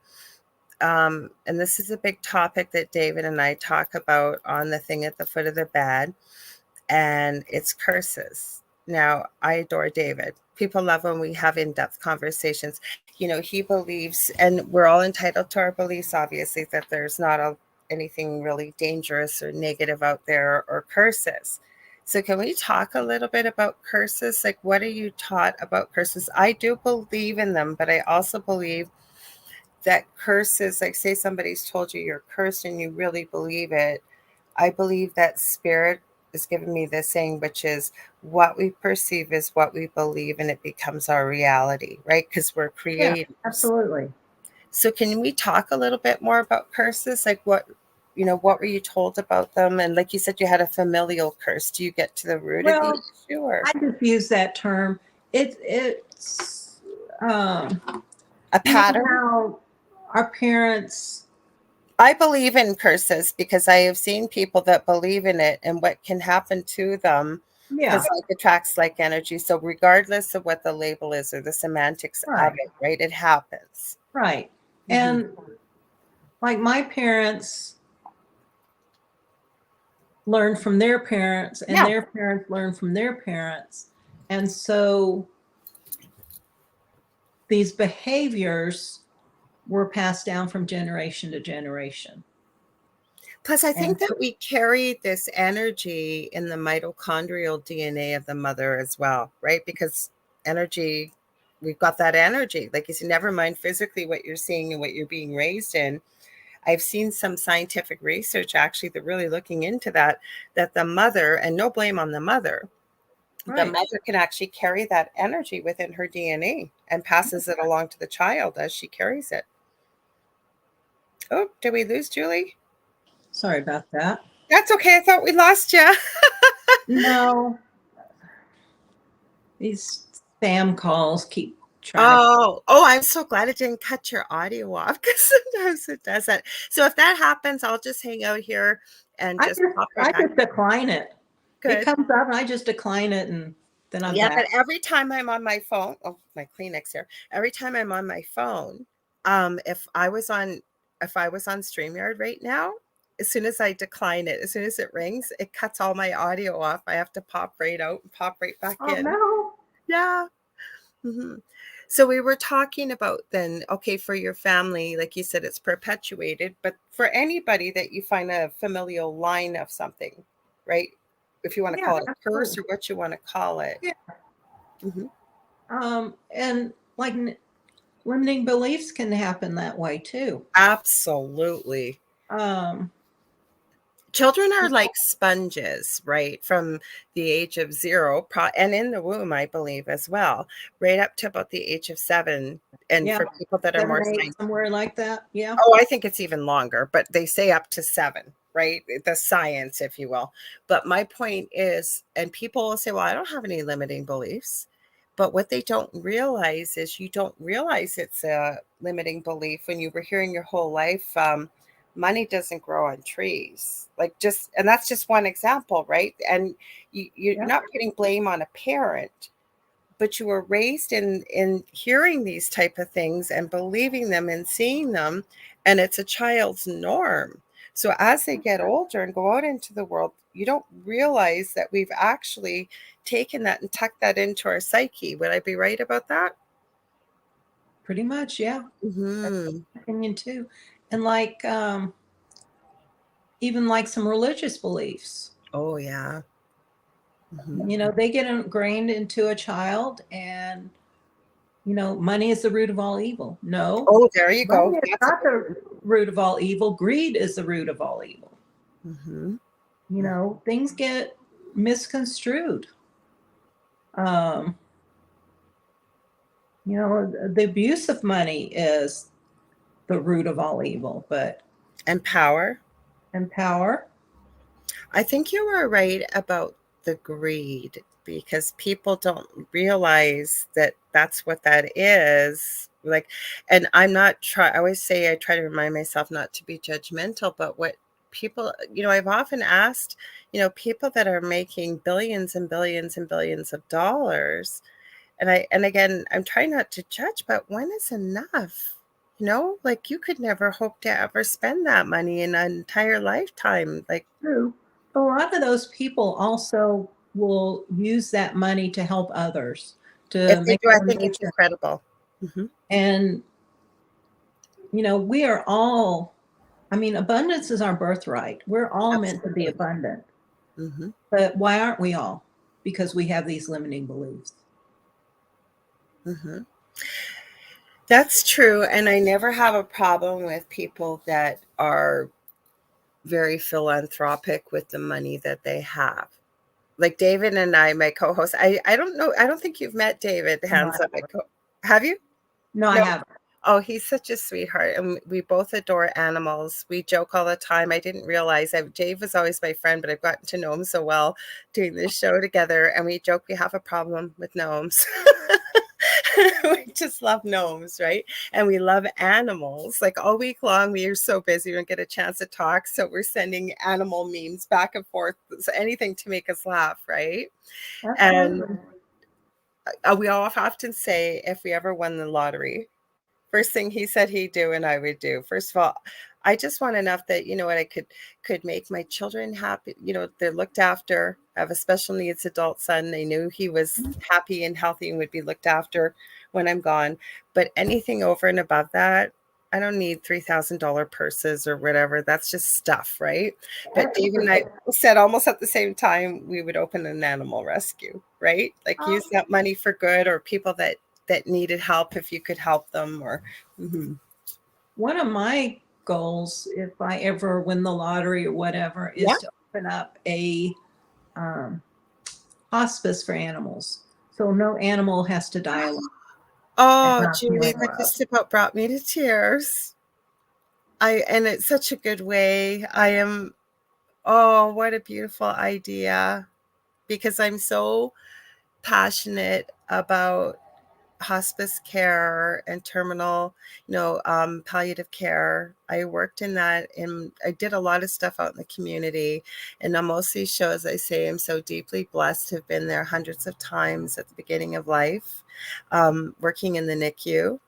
and this is a big topic that David and I talk about on the thing at the foot of the bed, and it's curses. Now, I adore David. People love when we have in-depth conversations. You know, he believes, and we're all entitled to our beliefs, obviously, that there's not anything really dangerous or negative out there, or curses. So can we talk a little bit about curses? Like, what are you taught about curses? I do believe in them, but I also believe that curses, like say somebody's told you you're cursed and you really believe it. I believe that Spirit is giving me this saying, which is, what we perceive is what we believe, and it becomes our reality, right? Because we're creators. Yeah, absolutely. So can we talk a little bit more about curses? Like, what were you told about them? And like you said, you had a familial curse. Do you get to the root of the issue? Or I just use that term. It's a pattern? how our parents. I believe in curses because I have seen people that believe in it and what can happen to them, Yeah, because like attracts like energy. So regardless of what the label is or the semantics of it, right, it happens. right. And like my parents learned from their parents, and their parents learned from their parents. And so these behaviors were passed down from generation to generation. Plus, I think that we carry this energy in the mitochondrial DNA of the mother as well, right? Because energy, we've got that energy. Like you said, never mind physically what you're seeing and what you're being raised in. I've seen some scientific research actually that really looking into that the mother, and no blame on the mother, the Right. mother can actually carry that energy within her DNA and passes it along to the child as she carries it. Oh, did we lose Julie? Sorry about that. That's okay. I thought we lost you. No, these spam calls keep trying to. Oh, I'm so glad it didn't cut your audio off because sometimes it does that. So if that happens, I'll just hang out here and I just just pop right I back. just decline it. It Good. comes up and I just decline it and then I'm Yeah, back. but every time I'm on my phone, oh, my Kleenex here. Every time I'm on my phone, if I was on StreamYard right now, as soon as I decline it, as soon as it rings, it cuts all my audio off. I have to pop right out and pop right back Oh in. no. Yeah. hmm So we were talking about then, okay, for your family, like you said, it's perpetuated, but for anybody that you find a familial line of something, right? If you want to Yeah, call it a curse absolutely. or what you want to call it. Yeah. hmm And like limiting beliefs can happen that way too. Absolutely. Um, Children are like sponges, right? From the age of 0, and in the womb, I believe as well, right up to about the age of 7. And yeah, for people that are 7, more 8, somewhere like that. Yeah. Oh, I think it's even longer, but they say up to 7, right? The science, if you will. But my point is, and people will say, well, I don't have any limiting beliefs. But what they don't realize is you don't realize it's a limiting belief when you were hearing your whole life, money doesn't grow on trees. Like and that's just one example, right? And you're Yeah. not putting blame on a parent, but you were raised in hearing these type of things and believing them and seeing them, and it's a child's norm. So as they get older and go out into the world, you don't realize that we've actually taken that and tucked that into our psyche. Would I be right about that? Pretty much, yeah. That's hmm my opinion too. And like even like some religious beliefs. Oh yeah. hmm They get ingrained into a child and money is the root of all evil. No, Oh, there you go. money is That's a not the root of all evil. Greed is the root of all evil. hmm Things get misconstrued. Um, the abuse of money is the root of all evil, but and power. and power. I think you were right about the greed because people don't realize that that's what that is. Like, and I always say I try to remind myself not to be judgmental, but what people, I've often asked, people that are making billions and billions and billions of dollars. And again, I'm trying not to judge, but when is enough? Like you could never hope to ever spend that money in an entire lifetime. Like, True. A lot of those people also will use that money to help others, if to they make do, I think it's donations. incredible. Mhm, And, we are all, abundance is our birthright. We're all meant to be absolutely. abundant. Mhm, But why aren't we all? Because we have these limiting beliefs. mhm. That's true, and I never have a problem with people that are very philanthropic with the money that they have. Like David and I, my co-host, I don't know, I don't think you've met David No, I Hands up. haven't. Have you? No, I No. haven't. Oh, he's such a sweetheart, and we both adore animals. We joke all the time. I didn't realize Dave was always my friend, but I've gotten to know him so well doing this show together, and we joke we have a problem with gnomes. We just love gnomes, right? And we love animals. Like all week long, we are so busy, we don't get a chance to talk, so we're sending animal memes back and forth, so anything to make us laugh, right? And Absolutely. we all often say if we ever won the lottery, first thing he said he'd do and I would do. First of all, I just want enough that what I could make my children happy. They're looked after. I have a special needs adult son. They knew he was happy and healthy and would be looked after when I'm gone. But anything over and above that, I don't need $3,000 purses or whatever. That's just stuff, right? But David and I Absolutely. said almost at the same time we would open an animal rescue, right? Like use that money for good, or people that needed help if you could help them, or One of my goals, if I ever win the lottery or whatever, yeah. is to open up a um, hospice for animals. So no animal has to die alone and Oh, not Julie, feeling that love. just about brought me to tears. And it's such a good way. Oh, what a beautiful idea. Because I'm so passionate about hospice care and terminal, palliative care. I worked in that, and I did a lot of stuff out in the community. And on most of these shows, I say I'm so deeply blessed to have been there hundreds of times at the beginning of life, working in the NICU.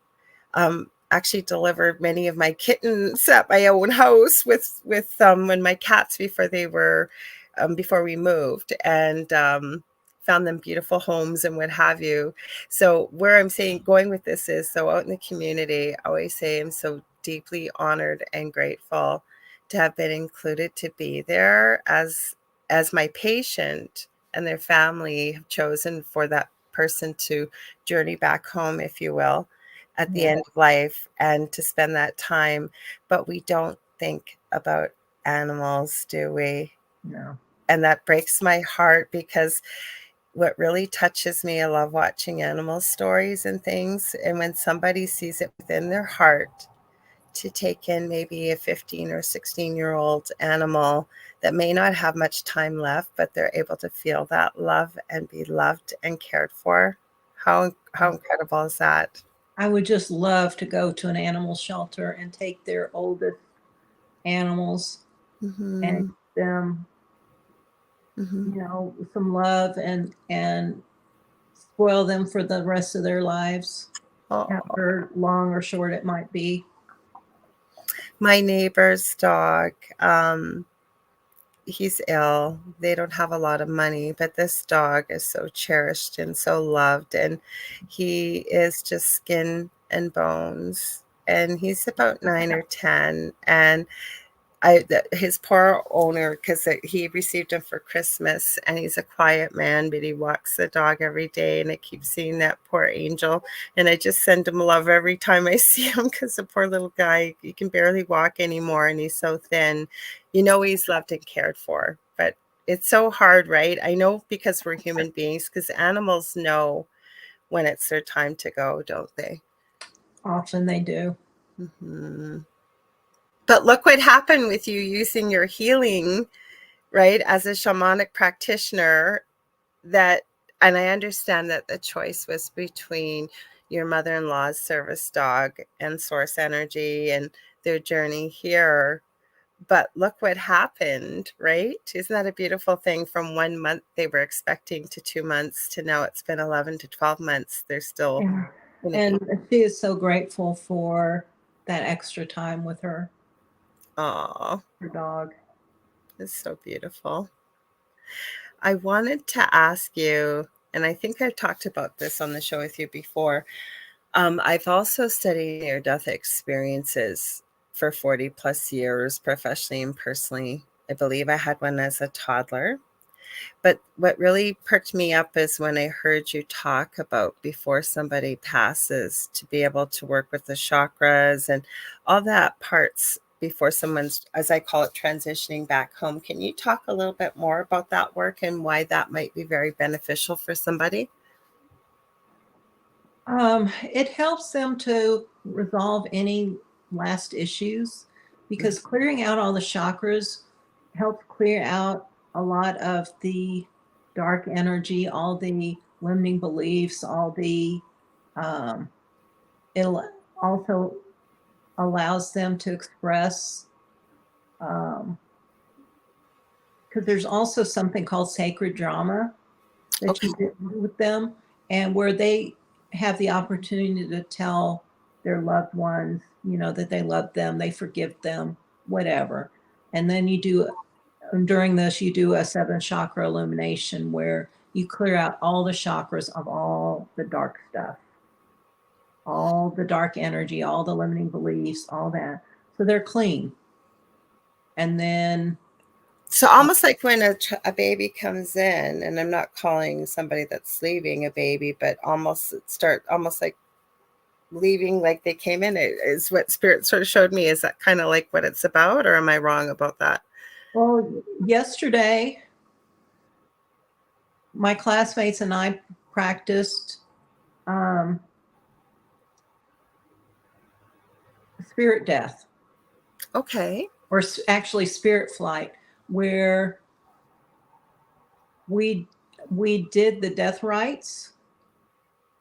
Actually delivered many of my kittens at my own house with when my cats before we moved, and found them beautiful homes and what have you. So where I'm saying going with this is, so out in the community, I always say I'm so deeply honored and grateful to have been included to be there as my patient, and their family have chosen for that person to journey back home, if you will, at the Yeah. end of life, and to spend that time. But we don't think about animals, do we? No. And that breaks my heart, because what really touches me, I love watching animal stories and things. And when somebody sees it within their heart to take in maybe a 15 or 16-year-old animal that may not have much time left, but they're able to feel that love and be loved and cared for. How incredible is that? I would just love to go to an animal shelter and take their oldest animals and Mm-hmm. give them, Mm-hmm. some love and spoil them for the rest of their lives, Oh, however long or short it might be. my neighbor's dog, he's ill. They don't have a lot of money, but this dog is so cherished and so loved. And he is just skin and bones. And he's about 9 or 10. And his poor owner, because he received him for Christmas, and he's a quiet man, but he walks the dog every day, and I keep seeing that poor angel, and I just send him love every time I see him, because the poor little guy, he can barely walk anymore, and he's so thin. He's loved and cared for, but it's so hard, right? I know, because we're human beings, because animals know when it's their time to go, don't they? Often they do. Hmm. But look what happened with you using your healing, right, as a shamanic practitioner. That, and I understand that the choice was between your mother-in-law's service dog and source energy and their journey here. But look what happened, right? Isn't that a beautiful thing? From 1 month they were expecting to 2 months to now it's been 11 to 12 months. They're still Yeah. going to be. And she is so grateful for that extra time with Oh, her dog. it's so beautiful. I wanted to ask you, and I think I've talked about this on the show with you before. I've also studied near-death experiences for 40 plus years, professionally and personally. I believe I had one as a toddler. But what really perked me up is when I heard you talk about before somebody passes, to be able to work with the chakras and all that parts before someone's, as I call it, transitioning back home. Can you talk a little bit more about that work and why that might be very beneficial for somebody? It helps them to resolve any last issues because clearing out all the chakras helps clear out a lot of the dark energy, all the limiting beliefs, all the, um, it also allows them to express, because there's also something called sacred drama that Okay. you do with them, and where they have the opportunity to tell their loved ones, that they love them, they forgive them, whatever. And then during this, you do a 7 chakra illumination where you clear out all the chakras of all the dark stuff, all the dark energy, all the limiting beliefs, all that. So they're clean. And then, So almost like when a baby comes in, and I'm not calling somebody that's leaving a baby, but almost like leaving like they came in. It is what spirit sort of showed me. Is that kind of like what it's about, or am I wrong about that? well, yesterday, my classmates and I practiced spirit death. Okay. Or actually spirit flight, where we did the death rites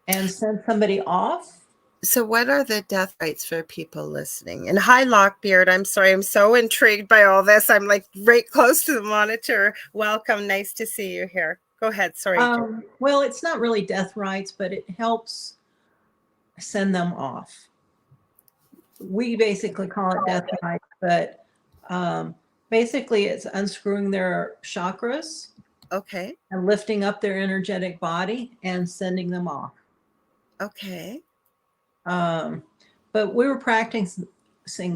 and sent somebody off. So what are the death rites for people listening? And hi, Lockbeard. I'm sorry. I'm so intrigued by all this. I'm like right close to the monitor. Welcome. Nice to see you here. Go ahead. Sorry. Well, it's not really death rites, but it helps send them off. We basically call it death rites, but basically it's unscrewing their chakras. Okay. And lifting up their energetic body and sending them off. Okay. But we were practicing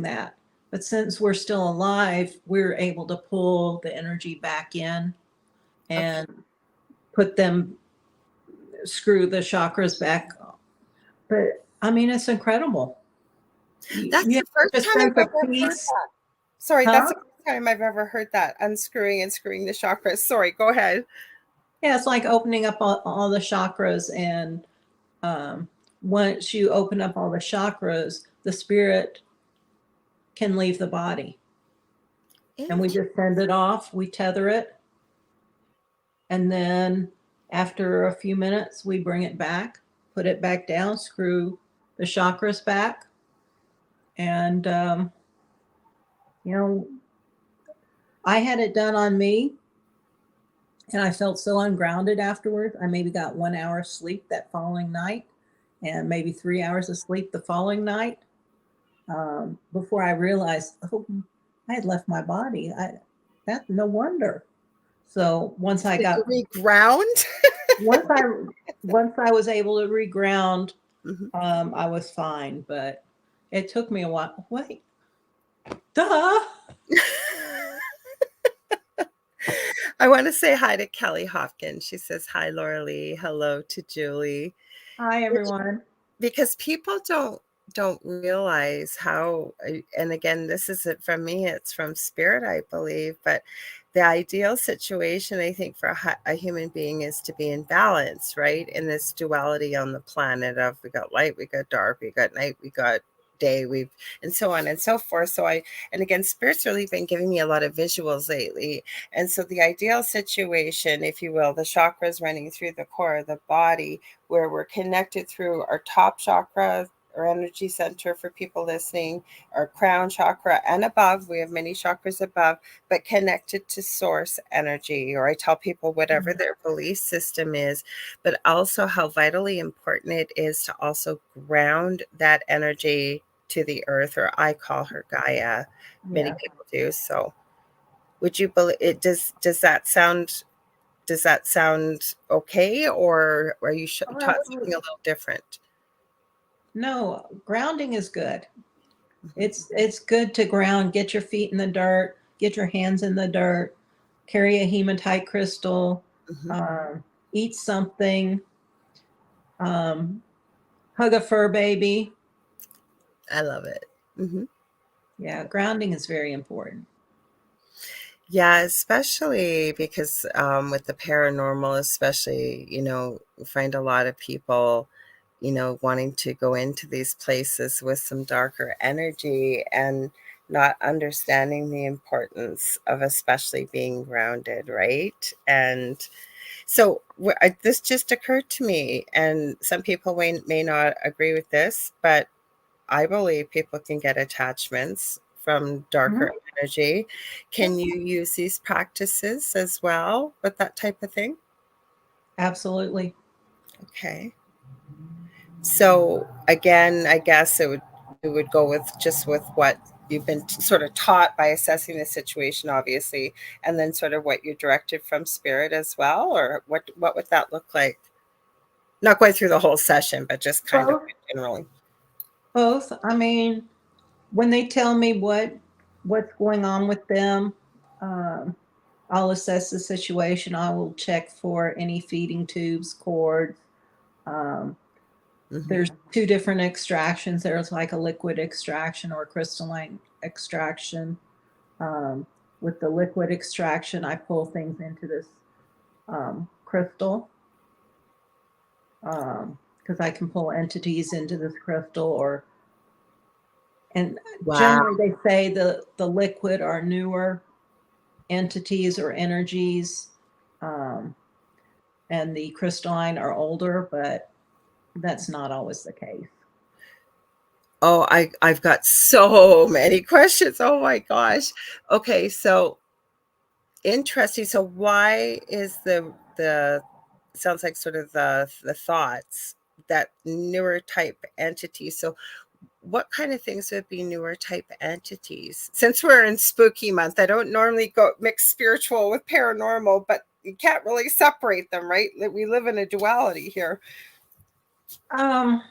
that. But since we're still alive, we're able to pull the energy back in and put them, screw the chakras back. But I mean, it's incredible. That's the first time I've ever heard that. Sorry, that's the first time I've ever heard that. Unscrewing and screwing the chakras. Sorry, go ahead. Yeah, it's like opening up all the chakras, and once you open up all the chakras, the spirit can leave the body. And we just send it off, we tether it, and then after a few minutes, we bring it back, put it back down, screw the chakras back, and you know, I had it done on me, and I felt so ungrounded afterwards. I maybe got 1 hour of sleep that following night, and maybe 3 hours of sleep the following night, before I realized, oh, I had left my body. That's no wonder. So once I got reground, once I was able to reground, I was fine. But it took me a while. Wait, duh. I want to say hi to Kelly Hopkins. She says hi, Lorilei. Hello to Julie. Hi, everyone. Because people don't realize how, and again, this isn't from me, it's from spirit, I believe, but the ideal situation, I think, for a human being is to be in balance, right? In this duality on the planet of we got light, we got dark, we got night, we got day, and so on and so forth. So and again, spirit's really been giving me a lot of visuals lately. And so the ideal situation, if you will, the chakras running through the core of the body, where we're connected through our top chakra, our energy center for people listening, our crown chakra and above. We have many chakras above, but connected to source energy, or I tell people whatever their belief system is, but also how vitally important it is to also ground that energy to the earth, or I call her Gaia. Many people do. So would you believe it? Does that sound okay, or are you taught something a little different? No, grounding is good. It's good to ground, get your feet in the dirt, get your hands in the dirt, carry a hematite crystal, eat something, hug a fur baby. I love it. Yeah, grounding is very important. Yeah, especially because with the paranormal, especially, we find a lot of people, wanting to go into these places with some darker energy and not understanding the importance of especially being grounded, right? And so this just occurred to me, and some people may not agree with this, but I believe people can get attachments from darker energy. Can you use these practices as well with that type of thing? Absolutely. Okay. So again, I guess it would go with what you've been sort of taught by assessing the situation, obviously, and then sort of what you're directed from spirit as well, or what would that look like? Not going through the whole session, but just kind of generally. Both. I mean, when they tell me what's going on with them, I'll assess the situation. I will check for any feeding tubes, cords. There's 2 different extractions. There's like a liquid extraction or a crystalline extraction. With the liquid extraction, I pull things into this crystal, because I can pull entities into this crystal, and Wow. generally they say the liquid are newer entities or energies, and the crystalline are older, but that's not always the case. Oh, I've got so many questions. Oh my gosh. Okay, so interesting. So why is the sounds like sort of the thoughts that newer type entities. So what kind of things would be newer type entities? Since we're in spooky month, I don't normally go mix spiritual with paranormal, but you can't really separate them, right? We live in a duality here. Um,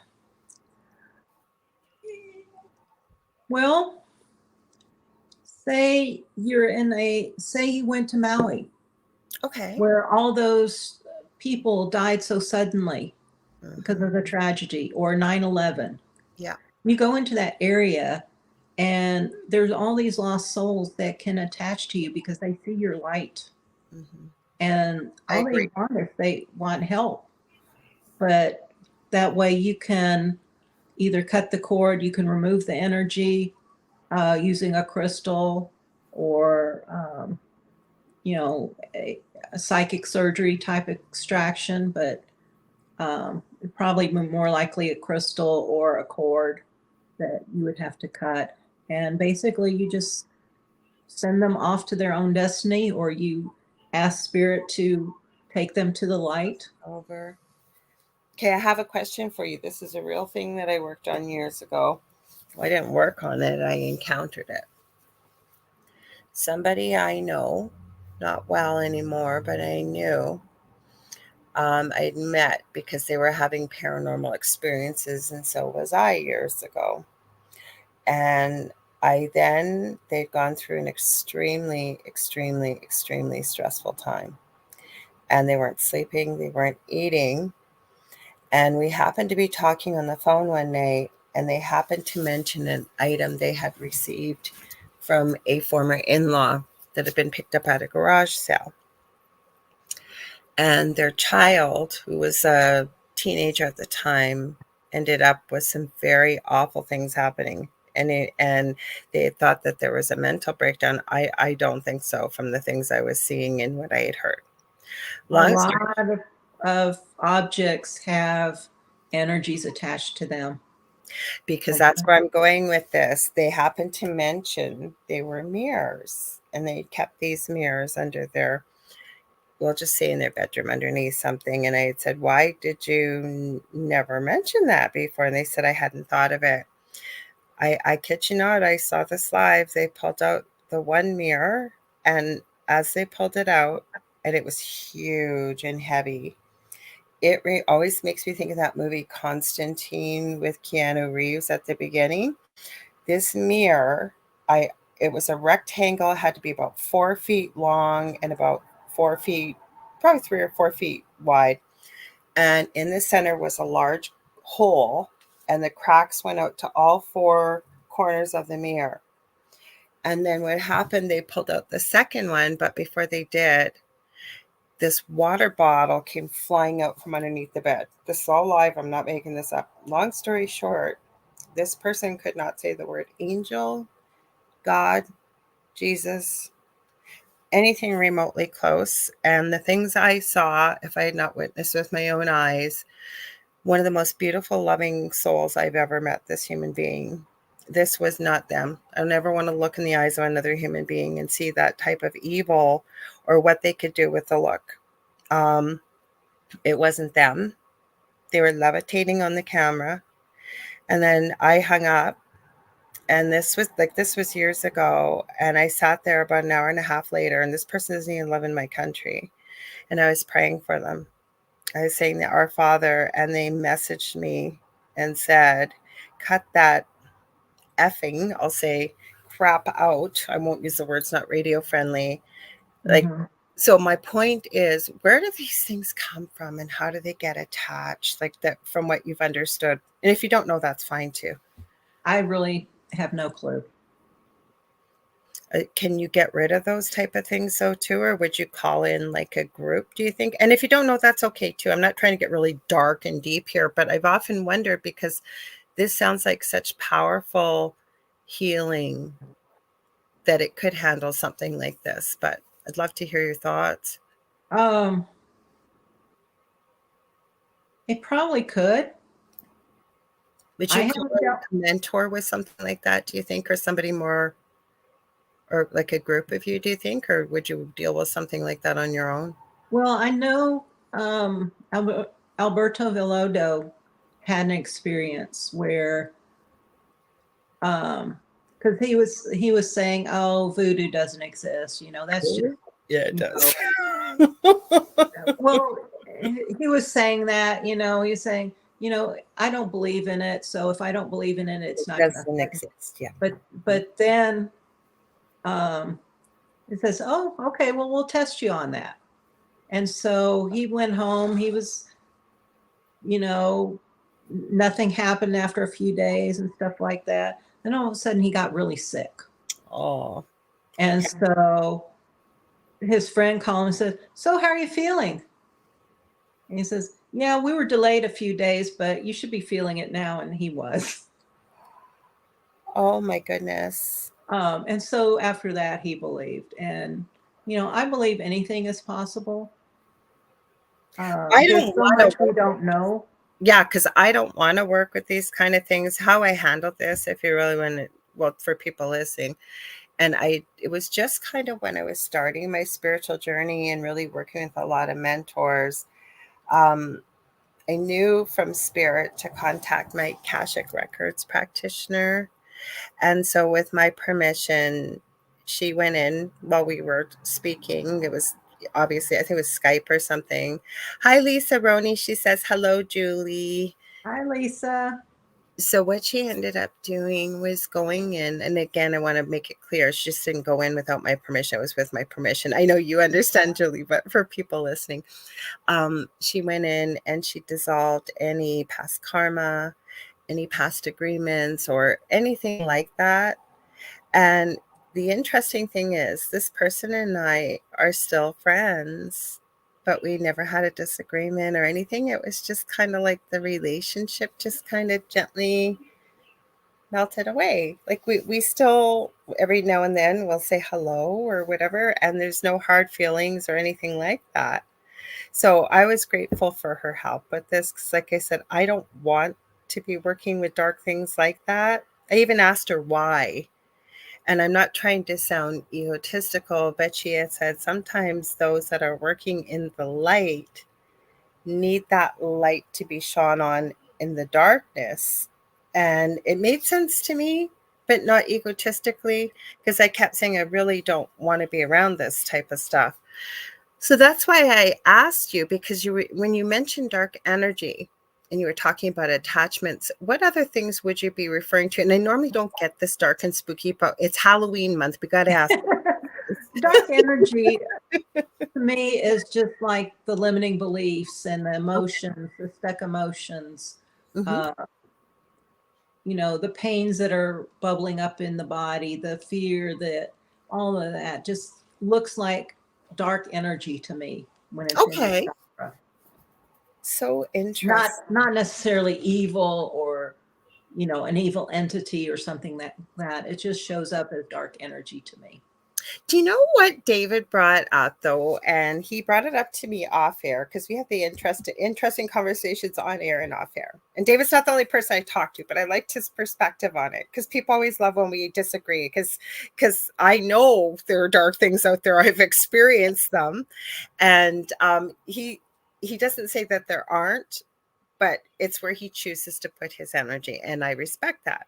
well, say you went to Maui, Okay. where all those people died so suddenly because of the tragedy, or 9/11. Yeah. You go into that area and there's all these lost souls that can attach to you because they see your light, Mhm. and I all they agree. want is they want help. But that way you can either cut the cord, you can remove the energy using a crystal, or a psychic surgery type extraction, but probably more likely a crystal or a cord that you would have to cut. And basically, you just send them off to their own destiny, or you ask spirit to take them to the light. Over. Okay, I have a question for you. This is a real thing that I worked on years ago. Well, I didn't work on it, I encountered it. Somebody I know, not well anymore, but I knew, I'd met because they were having paranormal experiences, and so was I years ago. And they'd gone through an extremely, extremely, extremely stressful time. And they weren't sleeping, they weren't eating. And we happened to be talking on the phone one night, and they happened to mention an item they had received from a former in law that had been picked up at a garage sale. And their child, who was a teenager at the time, ended up with some very awful things happening. And they thought that there was a mental breakdown. I don't think so, from the things I was seeing and what I had heard. A Long lot story, of objects have energies attached to them. because that's where I'm going with this. They happened to mention they were mirrors, and they kept these mirrors under their, we'll just say in their bedroom underneath something. And I had said, why did you never mention that before? And they said, I hadn't thought of it. I kid you not, I saw this live. They pulled out the one mirror, and as they pulled it out, and it was huge and heavy, it always makes me think of that movie Constantine with Keanu Reeves at the beginning. This mirror, I it was a rectangle, it had to be about 4 feet long and about 4 feet, probably 3 or 4 feet wide. And in the center was a large hole, and the cracks went out to all four corners of the mirror. And then what happened, they pulled out the second one, but before they did, this water bottle came flying out from underneath the bed. This is all live. I'm not making this up. Long story short, this person could not say the word angel, God, Jesus, anything remotely close. And the things I saw, if I had not witnessed with my own eyes, one of the most beautiful, loving souls I've ever met, this human being. This was not them. I never want to look in the eyes of another human being and see that type of evil or what they could do with the look. It wasn't them. They were levitating on the camera. And then I hung up, and this was years ago. And I sat there about an hour and a half later, and this person doesn't even live in my country. And I was praying for them. I was saying the Our Father, and they messaged me and said, cut that effing, I'll say, crap out. I won't use the words, not radio friendly. Like, Mhm. so my point is, where do these things come from, and how do they get attached? Like that, from what you've understood. And if you don't know, that's fine too. I really have no clue. Can you get rid of those type of things though too, or would you call in like a group, do you think? And if you don't know, that's okay too. I'm not trying to get really dark and deep here, but I've often wondered, because this sounds like such powerful healing, that it could handle something like this. But I'd love to hear your thoughts. Um, it probably could. Would I you call haven't in dealt. a mentor with something like that, do you think, or somebody more, or like a group of you, do you think, or would you deal with something like that on your own? Well, I know Alberto Villoldo had an experience where, because he was saying, "Oh, voodoo doesn't exist," that's just, Really? Yeah, it you does. know. Well, he was saying that, he's saying, I don't believe in it, so if I don't believe in it, It it's not going to doesn't affect me. exist. Yeah. But then um, it says, "Oh, okay, well, we'll test you on that." And so he went home. He was, you know, nothing happened after a few days and stuff like that. Then all of a sudden he got really sick. Oh, And so his friend called him and said, "So how are you feeling?" And he says, "Yeah, we were delayed a few days, but you should be feeling it now." And he was. oh my goodness. And so after that, he believed. And, I believe anything is possible. I There's don't so want to much we work. don't know. Yeah, because I don't want to work with these kind of things. How I handle this, if you really want to, well, for people listening, and it was just kind of when I was starting my spiritual journey and really working with a lot of mentors. Um, I knew from spirit to contact my Akashic Records practitioner. And so, with my permission, she went in while we were speaking. It was obviously, I think it was Skype or something. Hi, Lisa Roney. She says, hello, Julie. Hi, Lisa. So, what she ended up doing was going in. And again, I want to make it clear, she just didn't go in without my permission. It was with my permission. I know you understand, Julie, but for people listening, she went in and she dissolved any past karma, any past agreements, or anything like that. And the interesting thing is, this person and I are still friends, but we never had a disagreement or anything. It was just kind of like the relationship just kind of gently melted away. Like we still, every now and then, we'll say hello or whatever, and there's no hard feelings or anything like that. So I was grateful for her help with this, because, like I said, I don't want to be working with dark things like that. I even asked her why. And I'm not trying to sound egotistical, but she had said sometimes those that are working in the light need that light to be shone on in the darkness. And it made sense to me, but not egotistically, because I kept saying I really don't want to be around this type of stuff. So that's why I asked you, because when you mentioned dark energy and you were talking about attachments, what other things would you be referring to? And I normally don't get this dark and spooky, but it's Halloween month. We got to ask. Dark energy to me is just like the limiting beliefs and the emotions, the stuck emotions, Mm-hmm. uh, the pains that are bubbling up in the body, the fear, that all of that just looks like dark energy to me when it's in the Okay. chakra. So interesting. Not necessarily evil, or an evil entity or something that it just shows up as dark energy to me. Do you know what David brought up though? And he brought it up to me off air, because we have the interesting conversations on air and off air. And David's not the only person I talk to, but I liked his perspective on it, because people always love when we disagree, because I know there are dark things out there. I've experienced them. And he doesn't say that there aren't, but it's where he chooses to put his energy, and I respect that.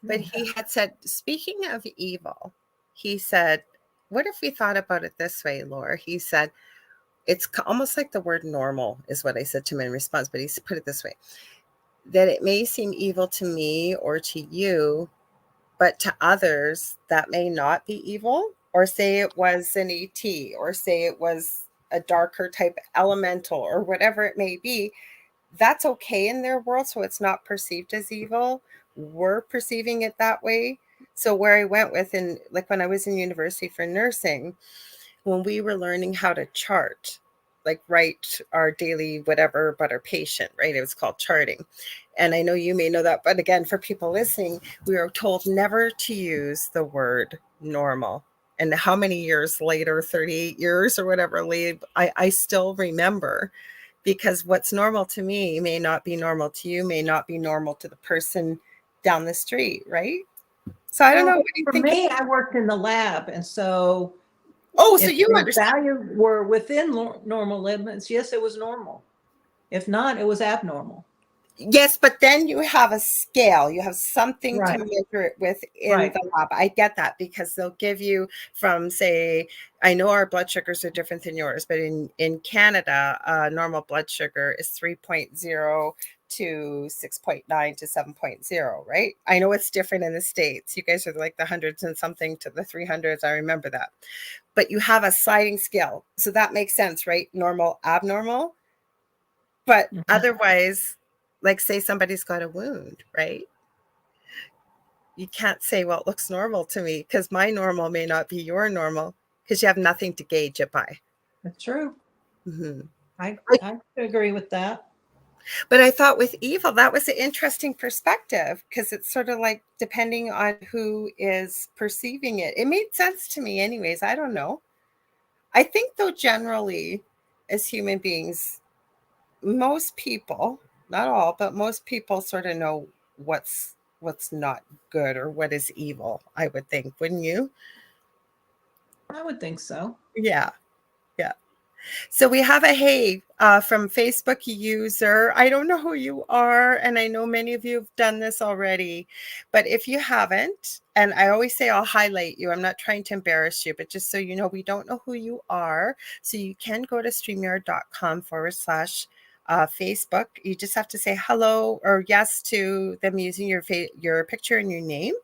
But he had said, speaking of evil, he said, what if we thought about it this way, Laura? He said, it's almost like the word normal is what I said to him in response, but he put it this way, that it may seem evil to me or to you, but to others that may not be evil, or say it was an ET, or say it was a darker type elemental, or whatever it may be. That's okay in their world, so it's not perceived as evil. We're perceiving it that way. So where I went with, in like when I was in university for nursing, when we were learning how to chart, like write our daily whatever about our patient, right? It was called charting. And I know you may know that, but again, for people listening, we were told never to use the word normal. And how many years later, 38 years or whatever, I still remember, because what's normal to me may not be normal to you, may not be normal to the person down the street, right? So I don't know. Well, What do you for think? me, I worked in the lab, and so Oh, so if you the understand. values were within normal limits, yes, it was normal. If not, it was abnormal. Yes, but then you have a scale. You have something to Right, measure it with in right. the lab. I get that, because they'll give you from, say, I know our blood sugars are different than yours, but in Canada, normal blood sugar is 3.0 to 6.9 to 7.0, right? I know it's different in the States. You guys are like the hundreds and something to the 300s. I remember that. But you have a sliding scale. So that makes sense, right? Normal, abnormal. But Mhm. otherwise, like say somebody's got a wound, right? You can't say, well, it looks normal to me, because my normal may not be your normal, because you have nothing to gauge it by. That's true. Mhm. I agree with that. But I thought with evil, that was an interesting perspective, because it's sort of like depending on who is perceiving it. It made sense to me, anyways. I don't know. I think, though, generally, as human beings, most people, not all, but most people sort of know what's not good or what is evil, I would think, wouldn't you? I would think so. Yeah. Yeah. So we have a hey from Facebook user. I don't know who you are, and I know many of you have done this already, but if you haven't, and I always say I'll highlight you, I'm not trying to embarrass you, but just so you know, we don't know who you are. So you can go to streamyard.com/. Facebook. You just have to say hello or yes to them using your picture and your name,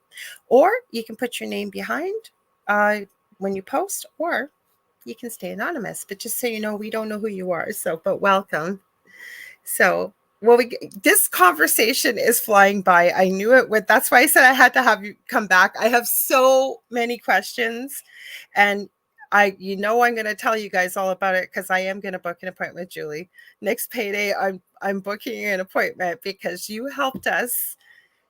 or you can put your name behind uh, when you post, or you can stay anonymous. But just so you know, we don't know who you are. So, but welcome. So, well, this conversation is flying by. I knew it would. That's why I said I had to have you come back. I have so many questions, and I'm going to tell you guys all about it, because I am going to book an appointment with Julie next payday. I'm booking an appointment because you helped us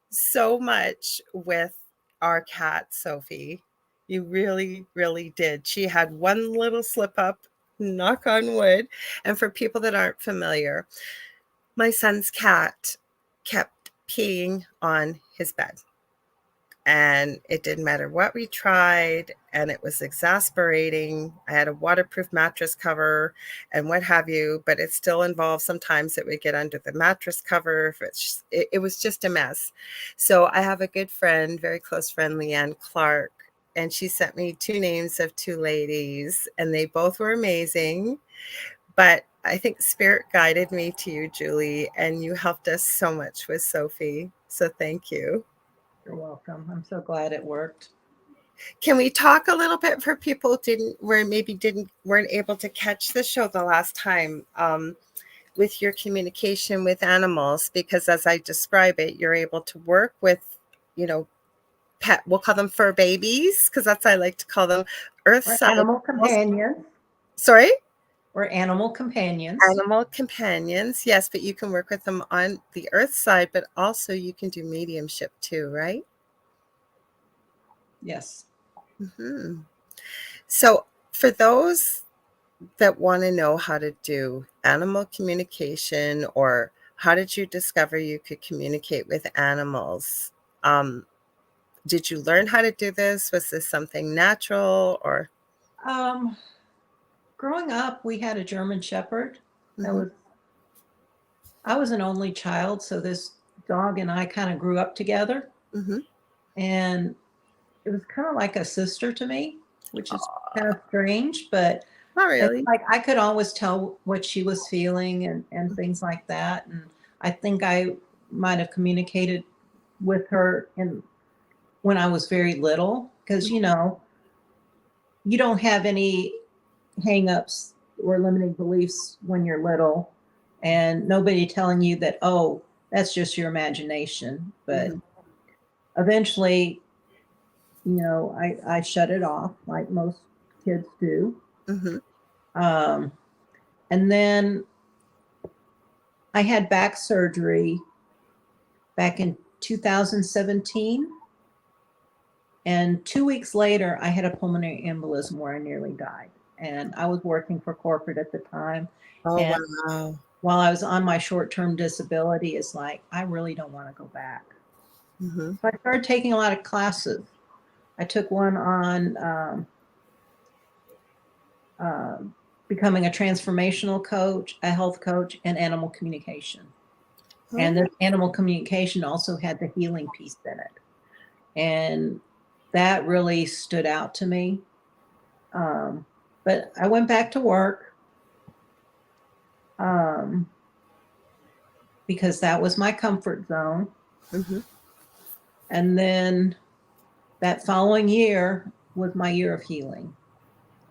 so much with our cat, Sophie. You really, really did. She had one little slip up, knock on wood. And for people that aren't familiar, my son's cat kept peeing on his bed. And it didn't matter what we tried, and it was exasperating. I had a waterproof mattress cover and what have you, but it still involved sometimes it would get under the mattress cover. It was just a mess. So I have a good friend, very close friend, Leanne Clark, and she sent me two names of two ladies, and they both were amazing. But I think spirit guided me to you, Julie, and you helped us so much with Sophie. So thank you. You're welcome. I'm so glad it worked. Can we talk a little bit for people who weren't able to catch the show the last time, with your communication with animals? Because as I describe it, you're able to work with, pet. We'll call them fur babies, because that's what I like to call them. Or Earthside animal animals. companions. Sorry, Or animal companions. animal companions. Yes, but you can work with them on the earth side, but also you can do mediumship too, right? Yes. Hmm. So for those that want to know how to do animal communication, or how did you discover you could communicate with animals? Um, did you learn how to do this? Was this something natural, or? Um, Growing up, we had a German Shepherd. That Mhm, was I was an only child, so this dog and I kind of grew up together, mhm. and it was kind of like a sister to me, which is kind of strange, but Not it's really. like I could always tell what she was feeling and things like that. And I think I might have communicated with her in when I was very little, because you don't have any hangups or limiting beliefs when you're little, and nobody telling you that, oh, that's just your imagination. But Mhm. eventually I shut it off like most kids do. Mm-hmm. And then I had back surgery back in 2017. And 2 weeks later, I had a pulmonary embolism where I nearly died. And I was working for corporate at the time. Oh, And wow. while I was on my short-term disability, it's like, I really don't want to go back. Mm-hmm. So I started taking a lot of classes. I took one on becoming a transformational coach, a health coach, and animal communication. Oh. And the animal communication also had the healing piece in it. And that really stood out to me. But I went back to work because that was my comfort zone. Mm-hmm. And then that following year was my year of healing.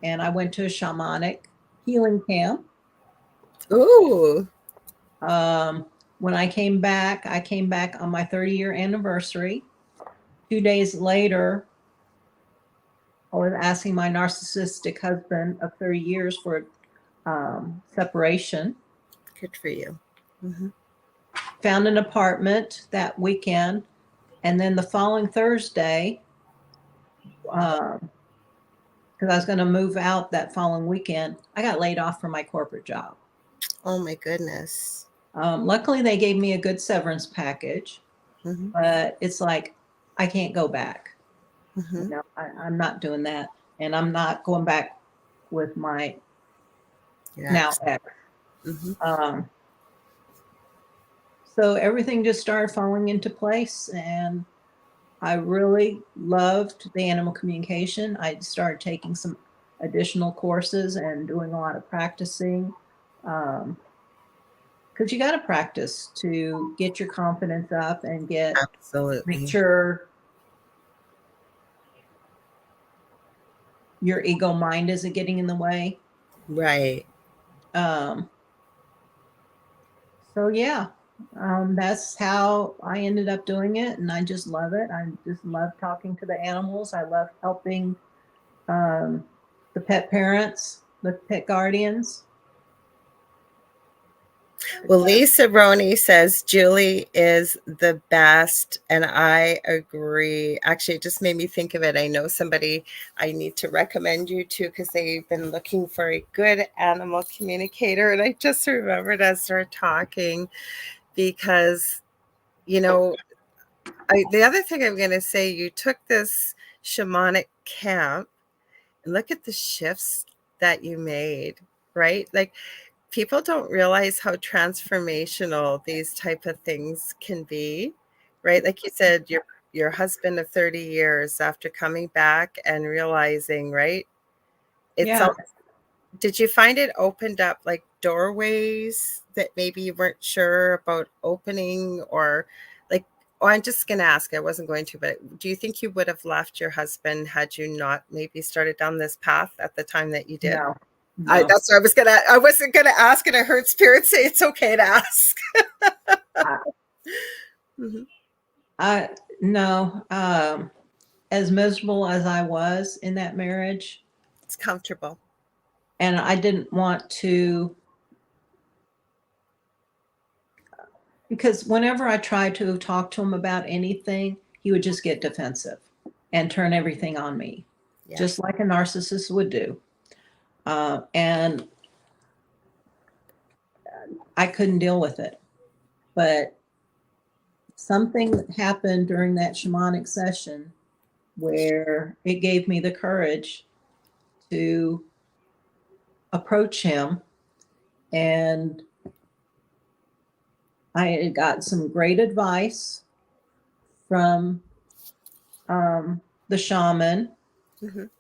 And I went to a shamanic healing camp. Ooh. When I came back on my 30-year anniversary. 2 days later, I was asking my narcissistic husband of 30 years for separation. Good for you. Mm-hmm. Found an apartment that weekend. And then the following Thursday, because I was going to move out that following weekend, I got laid off from my corporate job. Oh, my goodness. Luckily, they gave me a good severance package. Mm-hmm. But it's like, I can't go back. Mm-hmm. I'm not doing that. And I'm not going back with my Yeah. now ex. Mm-hmm. So everything just started falling into place. And I really loved the animal communication. I started taking some additional courses and doing a lot of practicing. Because you got to practice to get your confidence up and Absolutely. make sure your ego mind isn't getting in the way. Right. So yeah, that's how I ended up doing it, and I just love it. I just love talking to the animals. I love helping the pet parents, the pet guardians. Well, Lisa Roney says Julie is the best, and I agree. Actually, it just made me think of it. I know somebody I need to recommend you to because they've been looking for a good animal communicator, and I just remembered as we're talking because, the other thing I'm going to say, you took this shamanic camp, and look at the shifts that you made, right? Like, people don't realize how transformational these type of things can be, right? Like you said, your husband of 30 years after coming back and realizing, right? Yeah. Did you find it opened up like doorways that maybe you weren't sure about opening, or like, oh, I'm just going to ask, I wasn't going to, but do you think you would have left your husband had you not maybe started down this path at the time that you did? No. That's what I wasn't gonna ask, and I heard Spirit say it's okay to ask. No. As miserable as I was in that marriage, It's comfortable. and I didn't want to, because whenever I tried to talk to him about anything, he would just get defensive and turn everything on me, just like a narcissist would do. And I couldn't deal with it. But something happened during that shamanic session where it gave me the courage to approach him. And I had got some great advice from the shaman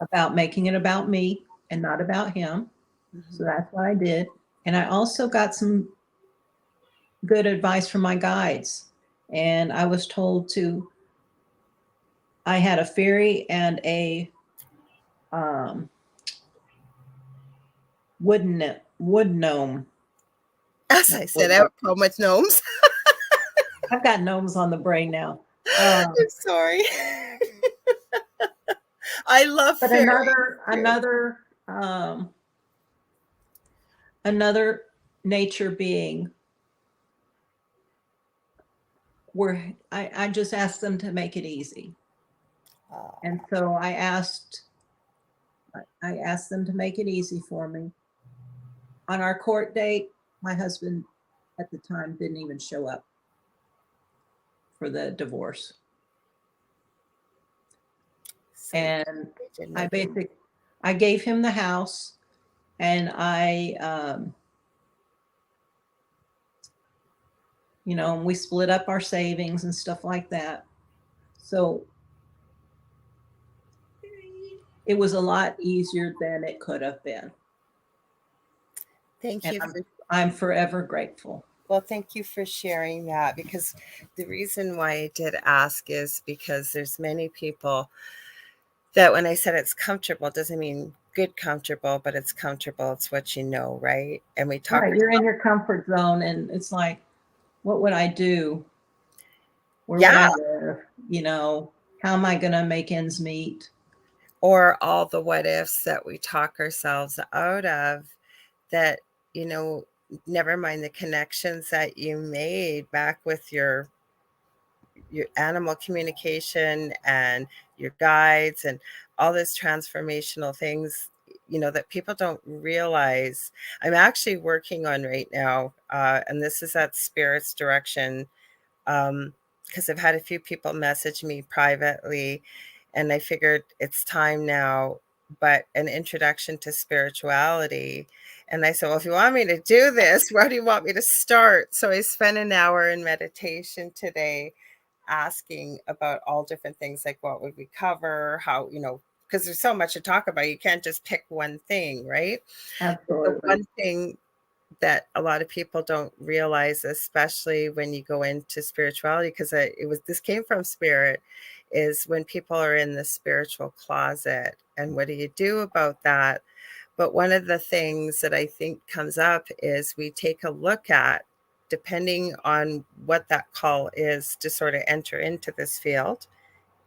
about making it about me and not about him. So that's what I did. And I also got some good advice from my guides. And I was told I had a fairy and a wood gnome. As I said, I have a problem with gnomes. I've got gnomes on the brain now. I'm sorry. I love But fairies. another nature being, where I just asked them to make it easy. And so I asked them to make it easy for me. On our court date, my husband at the time didn't even show up for the divorce. So And did I make I gave him the house, and we split up our savings and stuff like that. So it was a lot easier than it could have been. Thank And you. I'm forever grateful. Well, thank you for sharing that, because the reason why I did ask is because there's many people that when I said it's comfortable, doesn't mean good comfortable, but it's comfortable. It's what you know, right? And we talk. Right, you're in your comfort zone, and it's like, what would I do? Where would I live? How am I going to make ends meet? Or all the what ifs that we talk ourselves out of, that, never mind the connections that you made back with your animal communication and your guides and all this transformational things, that people don't realize. I'm actually working on right now, and this is at Spirit's direction, because I've had a few people message me privately, and I figured it's time now, but an introduction to spirituality. And I said, well, if you want me to do this, where do you want me to start? So I spent an hour in meditation today, asking about all different things, like what would we cover, how, because there's so much to talk about. You can't just pick one thing, right? The Absolutely. one thing that a lot of people don't realize, especially when you go into spirituality, because this came from Spirit, is when people are in the spiritual closet, and what do you do about that? But one of the things that I think comes up is we take a look at, depending on what that call is to sort of enter into this field.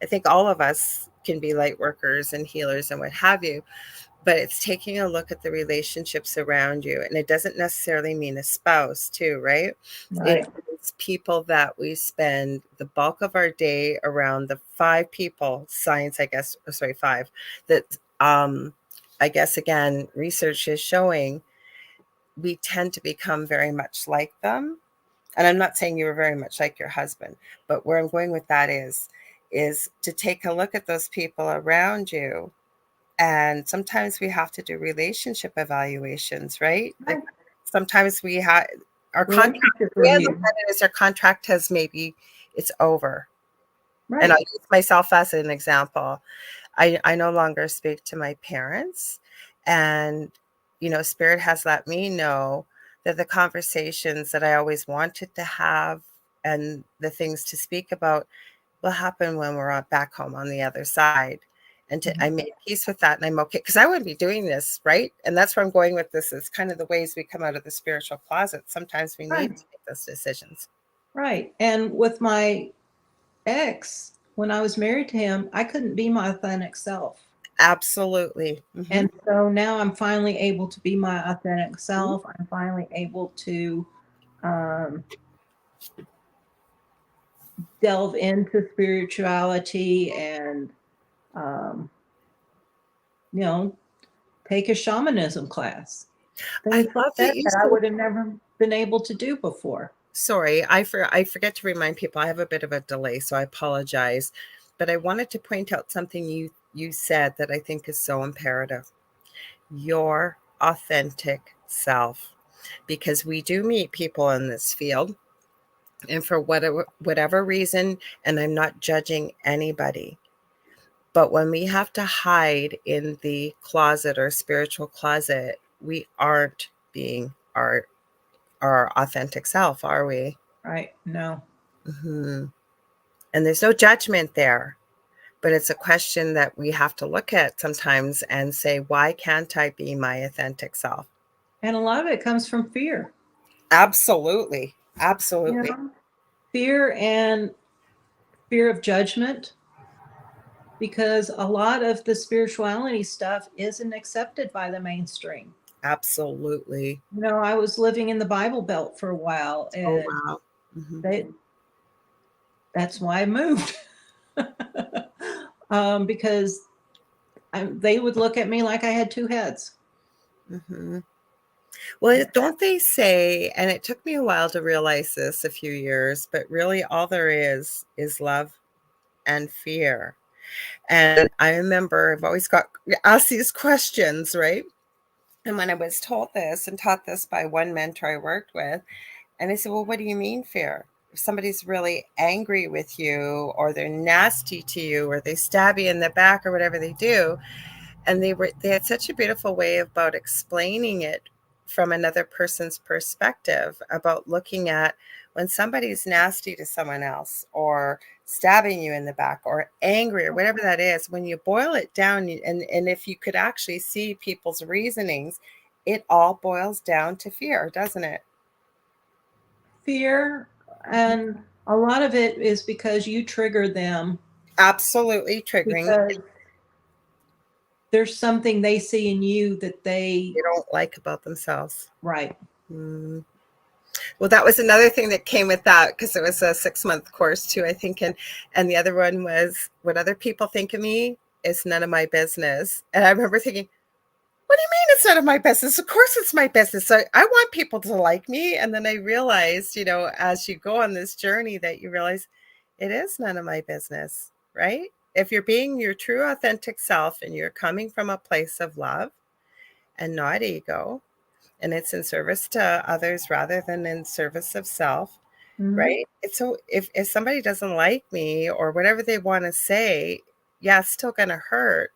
I think all of us can be light workers and healers and what have you, but it's taking a look at the relationships around you. And it doesn't necessarily mean a spouse too, right? Right. It's people that we spend the bulk of our day around, the 5 people, science, I guess, sorry, 5, that I guess, again, research is showing we tend to become very much like them. And I'm not saying you were very much like your husband, but where I'm going with that is to take a look at those people around you. And sometimes we have to do relationship evaluations, right? Like sometimes we have our contract. The way I look at it is our contract has, maybe it's over. Right. And I use myself as an example. I no longer speak to my parents, and Spirit has let me know that the conversations that I always wanted to have and the things to speak about will happen when we're back home on the other side. And I made peace with that, and I'm okay, because I wouldn't be doing this, right? And that's where I'm going with this, is kind of the ways we come out of the spiritual closet. Sometimes we need to make those decisions. Right. And with my ex, when I was married to him, I couldn't be my authentic self. Absolutely. Mm-hmm. And so now I'm finally able to be my authentic self. I'm finally able to delve into spirituality and, take a shamanism class. I love that I would have never been able to do before. Sorry, I forget to remind people. I have a bit of a delay, so I apologize. But I wanted to point out something you said that I think is so imperative. Your authentic self. Because we do meet people in this field, and for whatever reason, and I'm not judging anybody, but when we have to hide in the closet or spiritual closet, we aren't being our authentic self, are we? Right. No. Mm-hmm. And there's no judgment there, but it's a question that we have to look at sometimes and say, why can't I be my authentic self? And a lot of it comes from fear. Absolutely. Absolutely. Fear and fear of judgment. because a lot of the spirituality stuff isn't accepted by the mainstream. Absolutely. You know, I was living in the Bible Belt for a while, Oh, and wow. Hmm. that's why I moved. Because they would look at me like I had two heads. Hmm. Well, don't they say, and it took me a while to realize this, a few years, but really all there is love and fear. And I remember I've always got asked these questions, right? And when I was told this and taught this by one mentor I worked with, and I said, well, what do you mean fear? If somebody's really angry with you, or they're nasty to you, or they stab you in the back, or whatever they do, and they had such a beautiful way about explaining it from another person's perspective, about looking at when somebody's nasty to someone else, or stabbing you in the back, or angry, or whatever that is, when you boil it down, and if you could actually see people's reasonings, it all boils down to fear, doesn't it? Fear, and a lot of it is because you trigger them, Absolutely triggering. because there's something they see in you that they, They don't like about themselves. right. Mm. Well, that was another thing that came with that, because it was a 6-month course too, I think. And the other one was, what other people think of me is none of my business. And I remember thinking, what do you mean it's none of my business? Of course it's my business. I want people to like me. And then I realized, as you go on this journey, that you realize it is none of my business, right? If you're being your true authentic self, and you're coming from a place of love and not ego, and it's in service to others rather than in service of self, Mm-hmm. right? It's so, if somebody doesn't like me, or whatever they want to say, yeah, it's still going to hurt,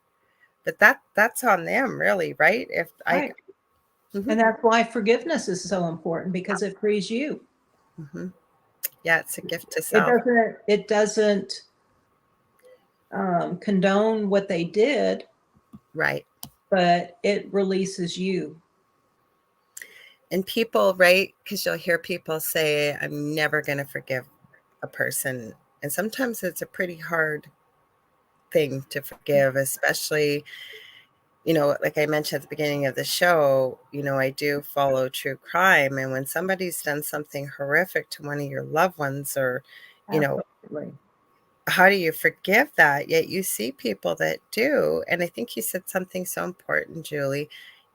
but that's on them, really, right? If I, Right. mhm, And that's why forgiveness is so important, because it frees you. mhm. Yeah, it's a gift to It self. doesn't condone what they did, Right. but it releases you. And people, right? Because you'll hear people say, I'm never going to forgive a person. And sometimes it's a pretty hard thing to forgive, especially, like I mentioned at the beginning of the show, I do follow true crime. And when somebody's done something horrific to one of your loved ones, or, you know, Absolutely. how do you forgive that? Yet you see people that do. And I think you said something so important, Julie.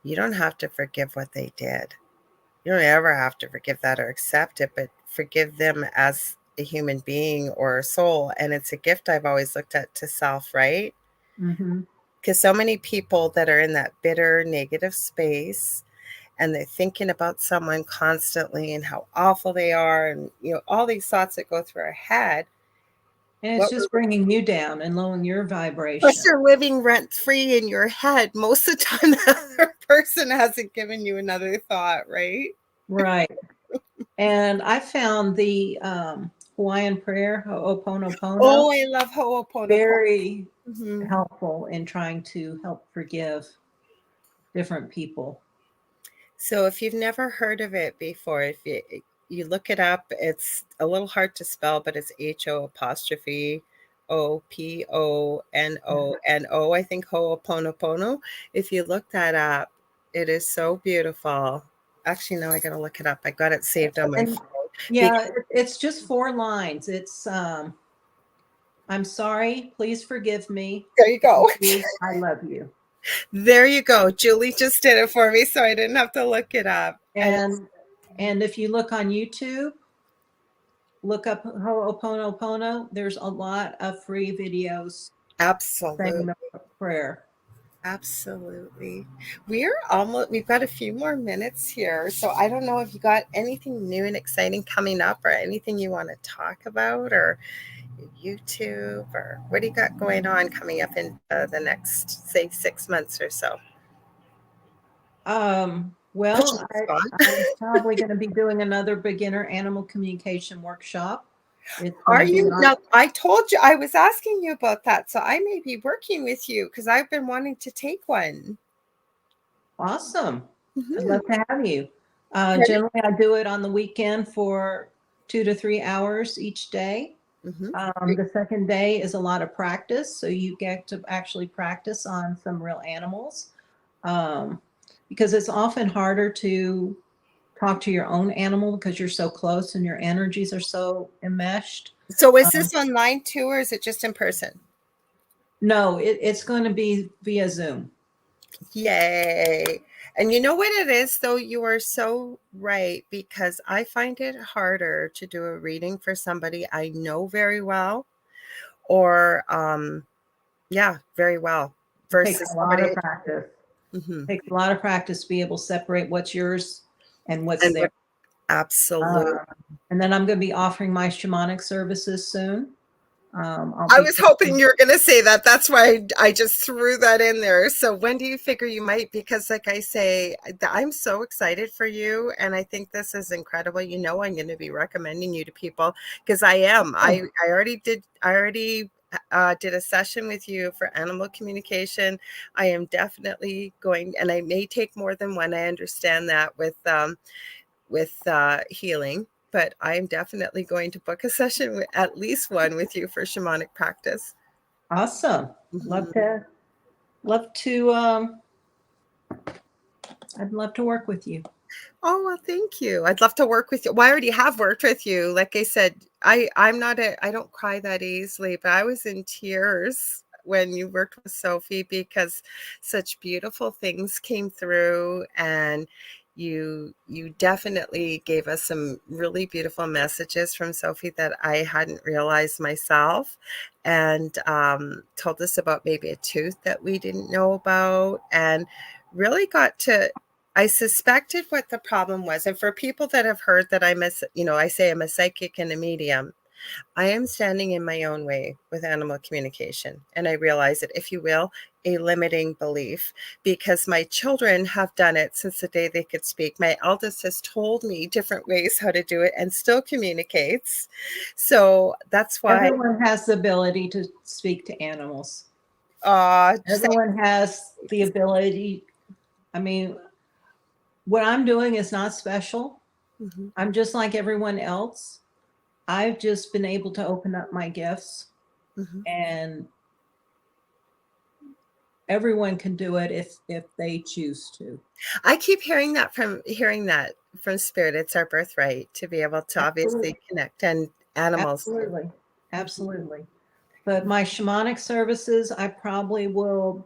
You don't have to forgive what they did. You don't ever have to forgive that or accept it, but forgive them as a human being or a soul. And it's a gift I've always looked at to self, right? Mm-hmm. Because so many people that are in that bitter, negative space, and they're thinking about someone constantly and how awful they are, and all these thoughts that go through our head. And it's What just bringing you down and lowering your Plus, vibration. you're living rent free in your head. Most of the time, the other person hasn't given you another thought, right? Right. And I found the Hawaiian prayer, Ho'oponopono, Oh, I love Ho'oponopono. very Mhm. helpful in trying to help forgive different people. So if you've never heard of it before, if you look it up, it's a little hard to spell, but it's Ho'oponopono. I think Ho'oponopono. If you look that up, it is so beautiful. Actually, now I got to look it up. I got it saved on my And phone. yeah, it's just 4 lines. It's I'm sorry, please forgive me. There you Thank go. you, I love you. There you go. Julie just did it for me, so I didn't have to look it up. And it's, And if you look on YouTube, look up Ho'oponopono, there's a lot of free videos saying absolutely. the prayer. Absolutely. We've got a few more minutes here. So I don't know if you got anything new and exciting coming up, or anything you want to talk about, or YouTube, or what do you got going on coming up in the next, say, 6 months or so? Well, Pushing the spot. I'm probably going to be doing another beginner animal communication workshop. It's going Are to be you? on. Now, I told you I was asking you about that. So I may be working with you, because I've been wanting to take one. Awesome. I'd Mhm. love to have you. Pardon? Generally, I do it on the weekend for 2 to 3 hours each day. Mm-hmm. The second day is a lot of practice. So you get to actually practice on some real animals, um, because it's often harder to talk to your own animal because you're so close and your energies are so enmeshed. So is Um, this online too, or is it just in person? no, it's going to be via Zoom. Yay. And you know what it is, though? You are so right, because I find it harder to do a reading for somebody I know very well, or, yeah, very well, It takes versus a lot of somebody. practice. Mhm. It takes a lot of practice to be able to separate what's yours and what's And there. what, absolutely. Um, and then I'm going to be offering my shamanic services soon. I'll I be was hoping posting. you were going to say that. That's why I just threw that in there. So when do you figure you might? Because like I say, I'm so excited for you. And I think this is incredible. You know, I'm going to be recommending you to people because I am. I already did a session with you for animal communication. I am definitely going, and I may take more than one. I understand that with healing, but I'm definitely going to book a session, at least one with you for shamanic practice. Awesome. Love Mhm. to, love to, I'd love to work with you. Oh, well, thank you. I'd love to work with you. Well, I already have worked with you. Like I said, I don't cry that easily, but I was in tears when you worked with Sophie because such beautiful things came through, and you definitely gave us some really beautiful messages from Sophie that I hadn't realized myself, and told us about maybe a tooth that we didn't know about, and really got to, I suspected what the problem was. And for people that have heard that I say I'm a psychic and a medium, I am standing in my own way with animal communication. And I realize it, if you will, a limiting belief, because my children have done it since the day they could speak. My eldest has told me different ways how to do it and still communicates. So that's why, Everyone has the ability to speak to animals. just Everyone has the ability. I mean, what I'm doing is not special. Mhm. I'm just like everyone else. I've just been able to open up my gifts, Mhm. and everyone can do it if they choose to. I keep hearing that from spirit. It's our birthright to be able to Absolutely. obviously connect, and animals too. Absolutely. Absolutely. But my shamanic services, I probably will.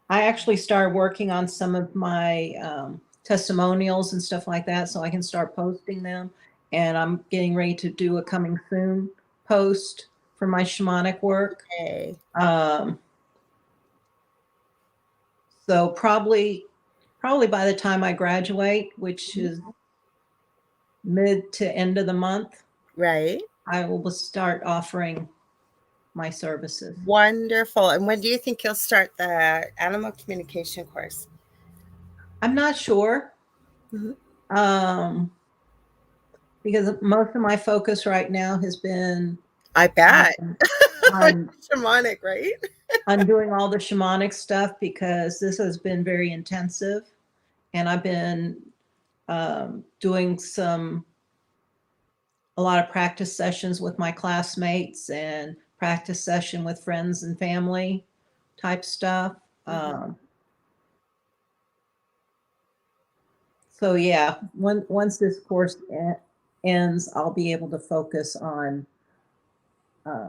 I actually started working on some of my testimonials and stuff like that, so I can start posting them. And I'm getting ready to do a coming soon post for my shamanic work. Okay. Um, so probably by the time I graduate, which is mid to end of the month, Right. I will start offering my services. Wonderful. And when do you think you'll start the animal communication course? I'm not sure, Mhm. um, because most of my focus right now has been I bet. on, on Shamanic, right? on doing all the shamanic stuff because this has been very intensive, and I've been doing a lot of practice sessions with my classmates and practice session with friends and family type stuff. Mhm. So yeah, once this course ends, I'll be able to focus on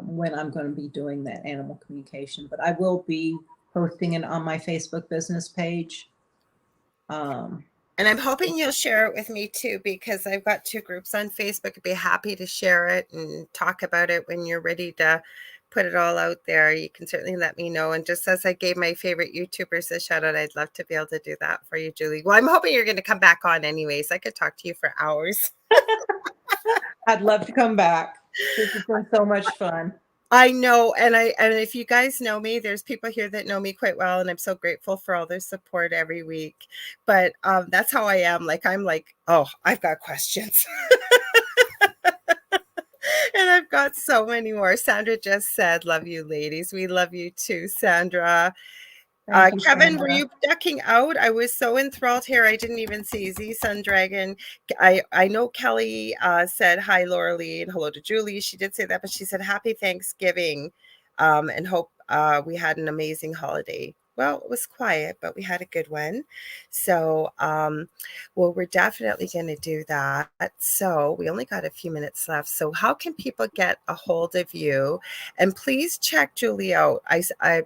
when I'm going to be doing that animal communication. But I will be posting it on my Facebook business page. Um, And I'm hoping you'll share it with me too, because I've got two groups on Facebook. I'd be happy to share it and talk about it when you're ready to put it all out there. You can certainly let me know. And just as I gave my favorite YouTubers a shout out, I'd love to be able to do that for you, Julie. Well, I'm hoping you're going to come back on anyways. I could talk to you for hours. I'd love to come back. This has been so much fun. I know, and if you guys know me, there's people here that know me quite well, and I'm so grateful for all their support every week. But that's how I am. Like I'm like, oh, I've got questions. And I've got so many more. Sandra just said, love you, ladies. We love you too, Sandra. Thank you, Kevin, were Sandra. you ducking out? I was so enthralled here. I didn't even see Z Sun Dragon. I know Kelly said hi, Lorilei, and hello to Julie. She did say that, but she said happy Thanksgiving and hope we had an amazing holiday. Well, it was quiet, but we had a good one. So, well, we're definitely going to do that. So, we only got a few minutes left. So, how can people get a hold of you? And please check Julie out.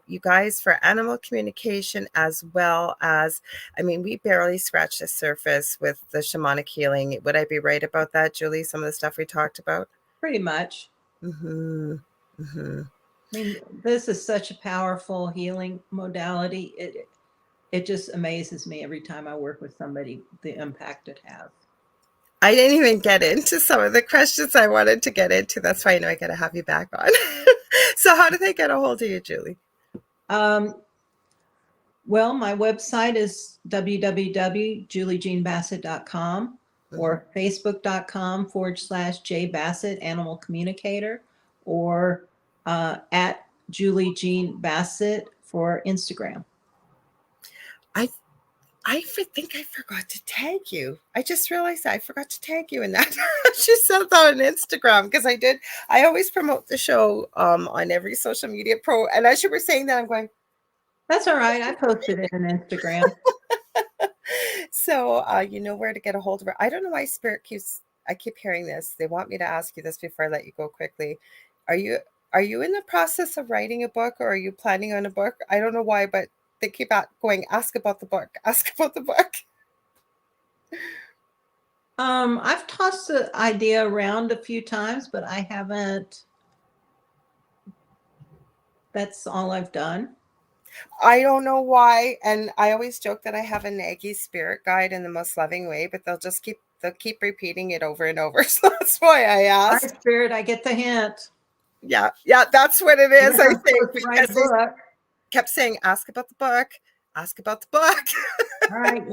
You guys, for animal communication, as well as, I mean, we barely scratched the surface with the shamanic healing. Would I be right about that, Julie? Some of the stuff we talked about? Pretty much. Mm-hmm. Mm-hmm. I mean, this is such a powerful healing modality. It just amazes me every time I work with somebody, the impact it has. I didn't even get into some of the questions I wanted to get into. That's why I know I got to have you back on. So how do they get a hold of you, Julie? Well, my website is www.juliejeannebassett.com or facebook.com/J Bassett Animal Communicator, or at Julie Jeanne Bassett for Instagram. I think I forgot to tag you. I just realized I forgot to tag you in that. She said that on Instagram, because I always promote the show on every social media and as you were saying that, I'm going, that's all right. I posted it on Instagram. So you know where to get a hold of her. I don't know why I keep hearing this. They want me to ask you this before I let you go quickly. Are you in the process of writing a book, or are you planning on a book? I don't know why, but they keep going, ask about the book, ask about the book. I've tossed the idea around a few times, but I haven't. That's all I've done. I don't know why. And I always joke that I have a naggy spirit guide in the most loving way, but they'll keep repeating it over and over. So that's why I All asked. right, Spirit, I get the hint. Yeah, that's what it is, I think. Because they kept saying, ask about the book, ask about the book. All right,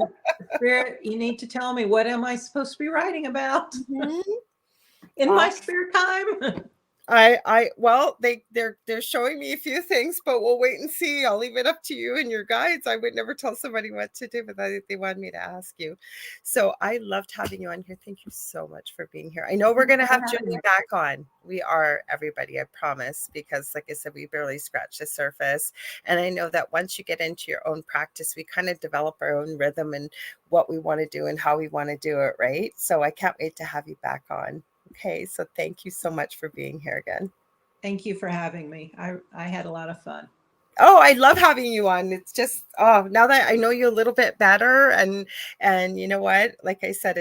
Spirit, you need to tell me, what am I supposed to be writing about in my spare time? Well, they're showing me a few things, but we'll wait and see. I'll leave it up to you and your guides. I would never tell somebody what to do, but they wanted me to ask you. So I loved having you on here. Thank you so much for being here. I know we're going to have Julie back on. We are, everybody, I promise, because like I said, we barely scratched the surface. And I know that once you get into your own practice, we kind of develop our own rhythm and what we want to do and how we want to do it, right? So I can't wait to have you back on. Okay, so thank you so much for being here again. Thank you for having me. I had a lot of fun. Oh, I love having you on. It's just, now that I know you a little bit better, and you know what, like I said,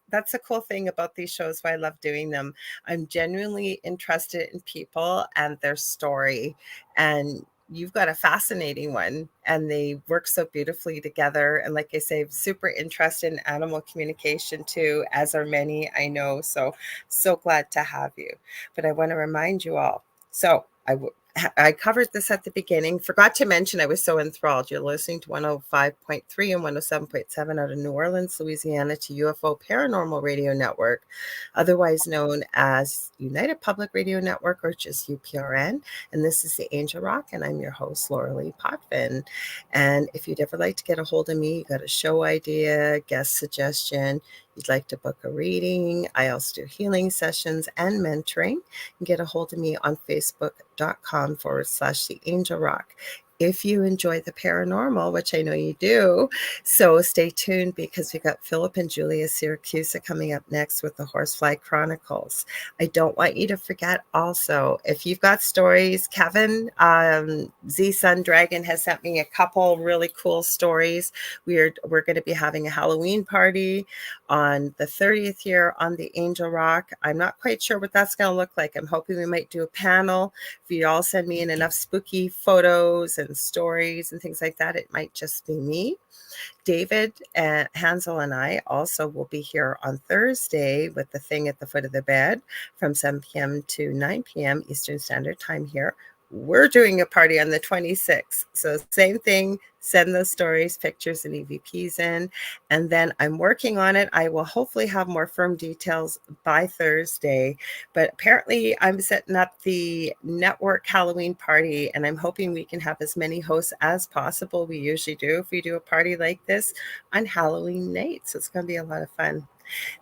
that's a cool thing about these shows, why I love doing them. I'm genuinely interested in people and their story, and you've got a fascinating one, and they work so beautifully together. And like I say, super interested in animal communication too, as are many, I know. So glad to have you. But I want to remind you all. So I covered this at the beginning. Forgot to mention, I was so enthralled. You're listening to 105.3 and 107.7 out of New Orleans, Louisiana, to UFO Paranormal Radio Network, otherwise known as United Public Radio Network, or just UPRN. And this is the Angel Rock, and I'm your host, Lorilei Potvin. And if you'd ever like to get a hold of me, you got a show idea, guest suggestion, you'd like to book a reading, I also do healing sessions and mentoring, you can get a hold of me on Facebook.com/The Angel Rock. If you enjoy the paranormal, which I know you do, so stay tuned, because we got Philip and Julia Syracuse coming up next with the Horsefly Chronicles. I don't want you to forget also, if you've got stories, Kevin, Z Sun Dragon has sent me a couple really cool stories. We're going to be having a Halloween party on the 30th year on the Angel Rock. I'm not quite sure what that's going to look like. I'm hoping we might do a panel. If you all send me in enough spooky photos and stories and things like that, it might just be me. David and Hansel and I also will be here on Thursday with the thing at the foot of the bed from 7 p.m. to 9 p.m. Eastern Standard Time here we're doing a party on the 26th. So same thing, send those stories, pictures, and EVPs in. And then I'm working on it. I will hopefully have more firm details by Thursday. But apparently I'm setting up the network Halloween party, and I'm hoping we can have as many hosts as possible. We usually do if we do a party like this on Halloween night. So it's going to be a lot of fun.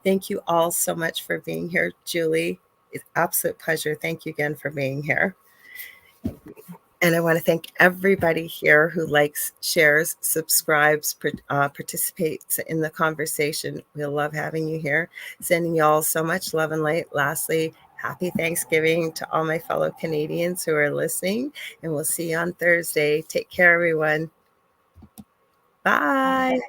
Thank you all so much for being here, Julie. It's an absolute pleasure. Thank you again for being here. And I want to thank everybody here who likes, shares, subscribes, participates in the conversation. We love having you here. Sending you all so much love and light. Lastly, happy Thanksgiving to all my fellow Canadians who are listening. And we'll see you on Thursday. Take care, everyone. Bye.